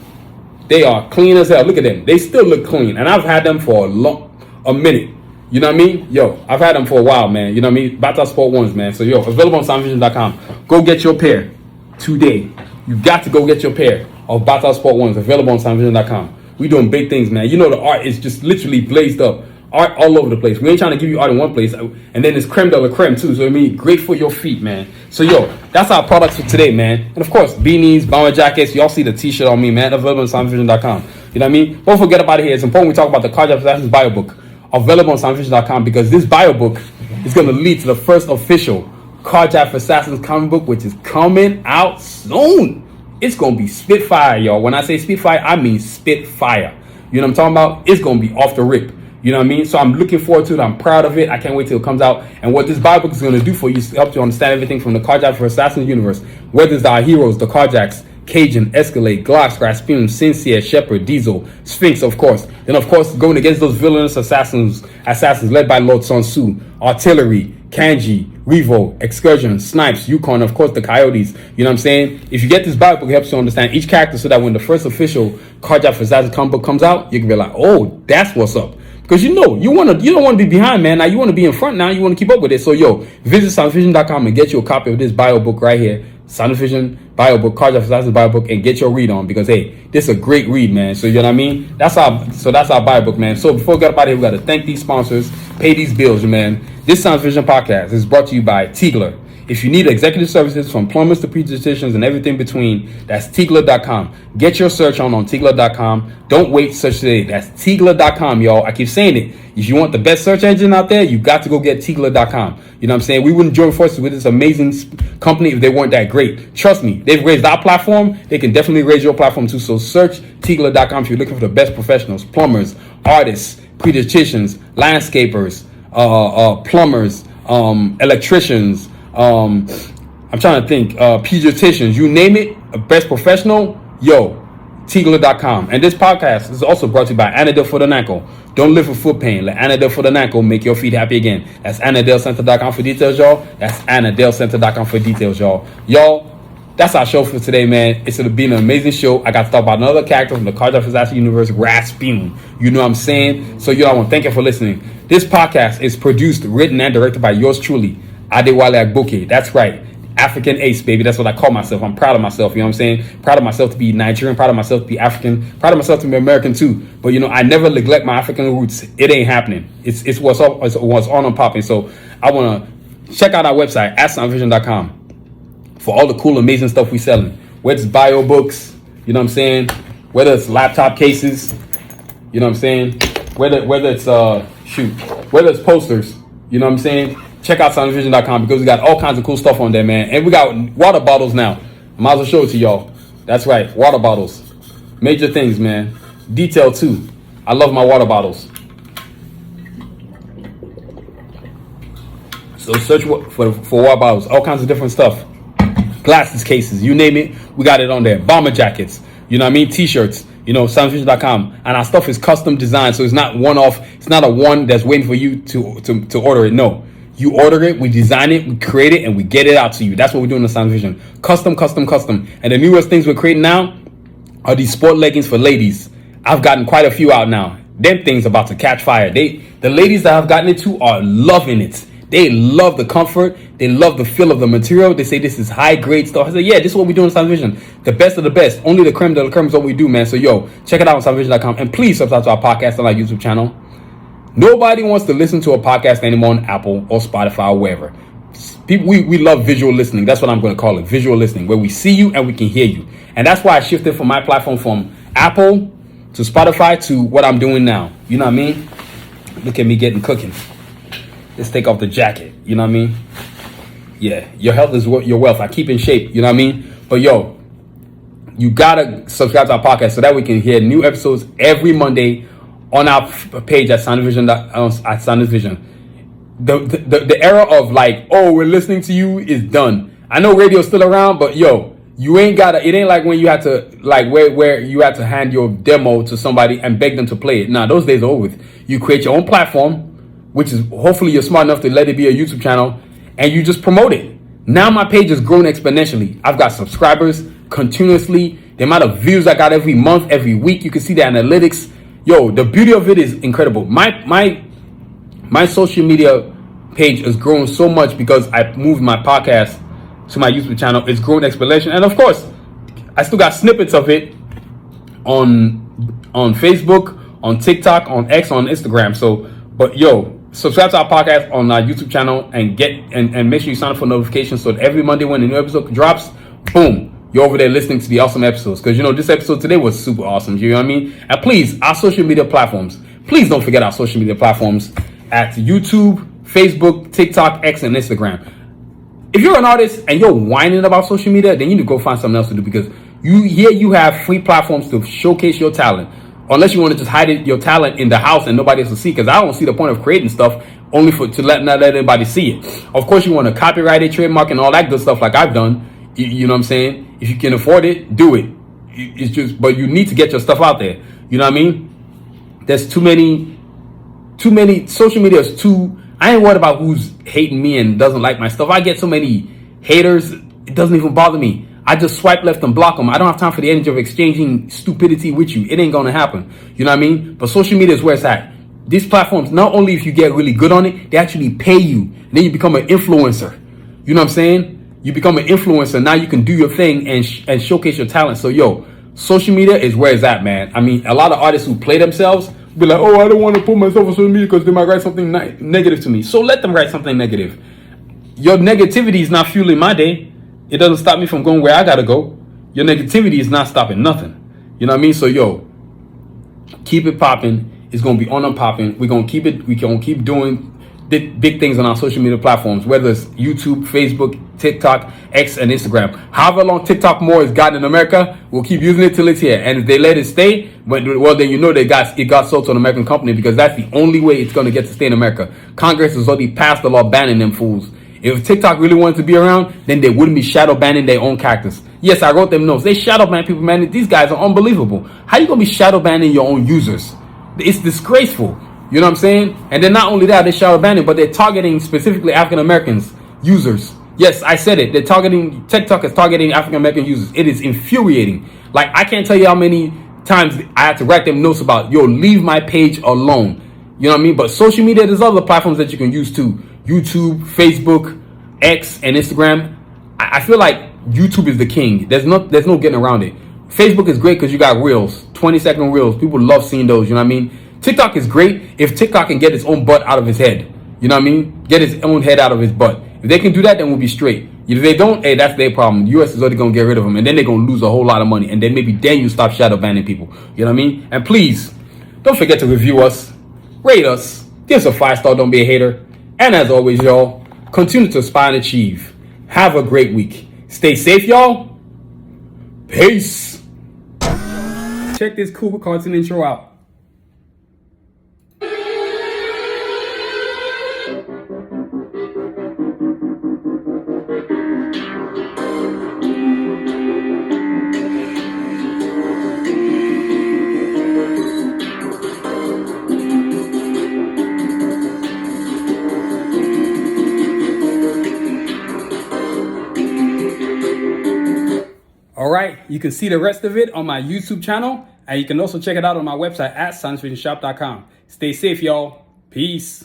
They are clean as hell. Look at them. They still look clean. And I've had them for a minute. You know what I mean? Yo, I've had them for a while, man. You know what I mean? Battle Sport Ones, man. So, yo, available on soundvision.com. Go get your pair today. You got to go get your pair of Battle Sport Ones. Available on soundvision.com. We doing big things, man. You know the art is just literally blazed up. Art all over the place. We ain't trying to give you art in one place. And then it's creme de la creme, too. So, I mean, great for your feet, man. So, yo, that's our products for today, man. And, of course, beanies, bomber jackets. Y'all see the t-shirt on me, man. Available on soundvision.com. You know what I mean? Don't forget about it here. It's important we talk about the Karjakz Vs Assassins bio book. Available on soundvision.com, because this bio book is going to lead to the first official Karjakz Vs Assassins comic book, which is coming out soon. It's going to be spitfire, y'all. When I say spitfire, I mean spitfire. You know what I'm talking about? It's going to be off the rip. You know what I mean? So I'm looking forward to it. I'm proud of it. I can't wait till it comes out. And what this bio book is going to do for you is help you understand everything from the Karjakz Vs Assassins universe. Whether it's our heroes, the Karjakz, Cajun, Escalade, Glocks, RASPUIN, Sincere, Shepherd, Diesel, Sphinx, of course. Then, of course, going against those villainous assassins led by Lord Sun Tzu, Artillery, Kanji, Revo, Excursion, Snipes, Yukon, of course, the Coyotes. You know what I'm saying? If you get this Bible book, it helps you understand each character so that when the first official Karjakz Vs Assassins comic book comes out, you can be like, oh, that's what's up. Because you don't want to be behind, man. Now you want to be in front now. You want to keep up with it. So visit sanusivision.com and get you a copy of this bio book right here. Sanusi bio book, Karjakz Vs Assassins bio book, and get your read on, because hey, this is a great read, man. So you know what I mean? That's our bio book, man. So before we get up out of here, we gotta thank these sponsors, pay these bills, man. This Sanusi podcast is brought to you by Tigler. If you need executive services from plumbers to pediatricians and everything between, that's Tigler.com. Get your search on Tigler.com. Don't wait, search today. That's Tigler.com, y'all. I keep saying it. If you want the best search engine out there, you got to go get Tigler.com. You know what I'm saying? We wouldn't join forces with this amazing company if they weren't that great. Trust me, they've raised our platform. They can definitely raise your platform too. So search Tigler.com if you're looking for the best professionals, plumbers, artists, pediatricians, landscapers, plumbers, electricians, I'm trying to think, pediatricians, you name it, a best professional, Tigler.com. And this podcast is also brought to you by Anadel for the ankle. Don't live with foot pain. Let Anadel for the ankle make your feet happy again. That's AnadelCenter.com for details, y'all. That's AnadelCenter.com for details, y'all. Y'all, that's our show for today, man. It's going to be an amazing show. I got to talk about another character from the Karjakz Vs Assassins universe, RASPUIN. You know what I'm saying? So, I want to thank you for listening. This podcast is produced, written, and directed by yours truly, Adewale Agboke. That's right. African ace, baby. That's what I call myself. I'm proud of myself. You know what I'm saying? Proud of myself to be Nigerian. Proud of myself to be African. Proud of myself to be American too. But I never neglect my African roots. It ain't happening. It's what's on and popping. So I want to check out our website at sanusivision.com for all the cool, amazing stuff we selling. Whether it's bio books, you know what I'm saying? Whether it's laptop cases, you know what I'm saying? Whether it's whether it's posters, you know what I'm saying? Check out sanusivision.com because we got all kinds of cool stuff on there, man. And we got water bottles now. I might as well show it to y'all. That's right, water bottles. Major things, man. Detail too. I love my water bottles. So search for water bottles, all kinds of different stuff. Glasses, cases, you name it, we got it on there. Bomber jackets, you know what I mean? T-shirts, sanusivision.com. And our stuff is custom designed, so it's not one-off. It's not a one that's waiting for you to order it. No. You order it, we design it, we create it, and we get it out to you. That's what we're doing in Sanusivision. Custom. And the newest things we're creating now are these sport leggings for ladies. I've gotten quite a few out now. Them things about to catch fire. The ladies that I've gotten it to are loving it. They love the comfort. They love the feel of the material. They say this is high grade stuff. I say, yeah, this is what we do in Sanusivision. The best of the best. Only the creme de la creme is what we do, man. So, check it out on sanusivision.com. And please subscribe to our podcast on our YouTube channel. Nobody wants to listen to a podcast anymore on Apple or Spotify or wherever. People, we love visual listening. That's what I'm going to call it, visual listening, where we see you and we can hear you. And that's why I shifted from my platform from Apple to Spotify to what I'm doing now. You know what I mean? Look at me getting cooking. Let's take off the jacket. You know what I mean? Yeah, your health is your wealth. I keep in shape. You know what I mean? But you got to subscribe to our podcast so that we can hear new episodes every Monday on our page at Sanusivision. The era of we're listening to you is done. I know radio's still around, but you ain't gotta. It ain't like when you had to where you had to hand your demo to somebody and beg them to play it. Nah, those days are over with. You create your own platform, which is hopefully you're smart enough to let it be a YouTube channel, and you just promote it. Now my page has grown exponentially. I've got subscribers continuously. The amount of views I got every month, every week, you can see the analytics. The beauty of it is incredible. My social media page has grown so much because I moved my podcast to my YouTube channel. It's grown exponentially. And of course, I still got snippets of it on Facebook, on TikTok, on X, on Instagram. So, but subscribe to our podcast on our YouTube channel and make sure you sign up for notifications so that every Monday when a new episode drops, boom, you're over there listening to the awesome episodes. Because, this episode today was super awesome. You know what I mean? And please, our social media platforms. Please don't forget our social media platforms at YouTube, Facebook, TikTok, X, and Instagram. If you're an artist and you're whining about social media, then you need to go find something else to do, because you have free platforms to showcase your talent. Unless you want to just hide your talent in the house and nobody else will see, because I don't see the point of creating stuff only to not let anybody see it. Of course, you want to copyright it, trademark, and all that good stuff like I've done. You know what I'm saying? If you can afford it, do it. But you need to get your stuff out there. You know what I mean? There's too many, social media is too, I ain't worried about who's hating me and doesn't like my stuff. I get so many haters, it doesn't even bother me. I just swipe left and block them. I don't have time for the energy of exchanging stupidity with you. It ain't going to happen. You know what I mean? But social media is where it's at. these platforms, not only if you get really good on it, they actually pay you. And then you become an influencer. You know what I'm saying? You become an influencer. Now you can do your thing and showcase your talent. So, yo, social media is where it's at, man. I mean, a lot of artists who play themselves be like, oh, I don't want to put myself on social media because they might write something negative to me. So let them write something negative. Your negativity is not fueling my day. It doesn't stop me from going where I got to go. Your negativity is not stopping nothing. You know what I mean? So, yo, keep it popping. It's going to be on and popping. We're going to keep it. We're going to keep doing big things on our social media platforms, whether it's YouTube, Facebook, TikTok, X, and Instagram. However long TikTok more has gotten in America, we'll keep using it till it's here. And if they let it stay, well, then you know it got sold to an American company, because that's the only way it's going to get to stay in America. Congress has already passed the law banning them fools. If TikTok really wanted to be around, then they wouldn't be shadow banning their own characters. Yes, I wrote them notes. They shadow ban people, man. These guys are unbelievable. How you going to be shadow banning your own users? It's disgraceful. You know what I'm saying? And then not only that, they're shadow banning, but they're targeting specifically African Americans users. Yes, I said it. TikTok is targeting African American users. It is infuriating. Like, I can't tell you how many times I had to write them notes about, yo, leave my page alone. You know what I mean? But social media, there's other platforms that you can use too. YouTube, Facebook, X, and Instagram. I feel like YouTube is the king. There's no getting around it. Facebook is great because you got reels, 20-second reels. People love seeing those. You know what I mean? TikTok is great if TikTok can get its own butt out of his head. You know what I mean? Get his own head out of his butt. If they can do that, then we'll be straight. If they don't, hey, that's their problem. The US is already going to get rid of them, and then they're going to lose a whole lot of money. And then maybe you stop shadow banning people. You know what I mean? And please, don't forget to review us, rate us, give us a 5-star, don't be a hater. And as always, y'all, continue to aspire and achieve. Have a great week. Stay safe, y'all. Peace. Check this cool cartoon intro out. All right, you can see the rest of it on my YouTube channel, and you can also check it out on my website at sanusi.shop.com. Stay safe, y'all. Peace.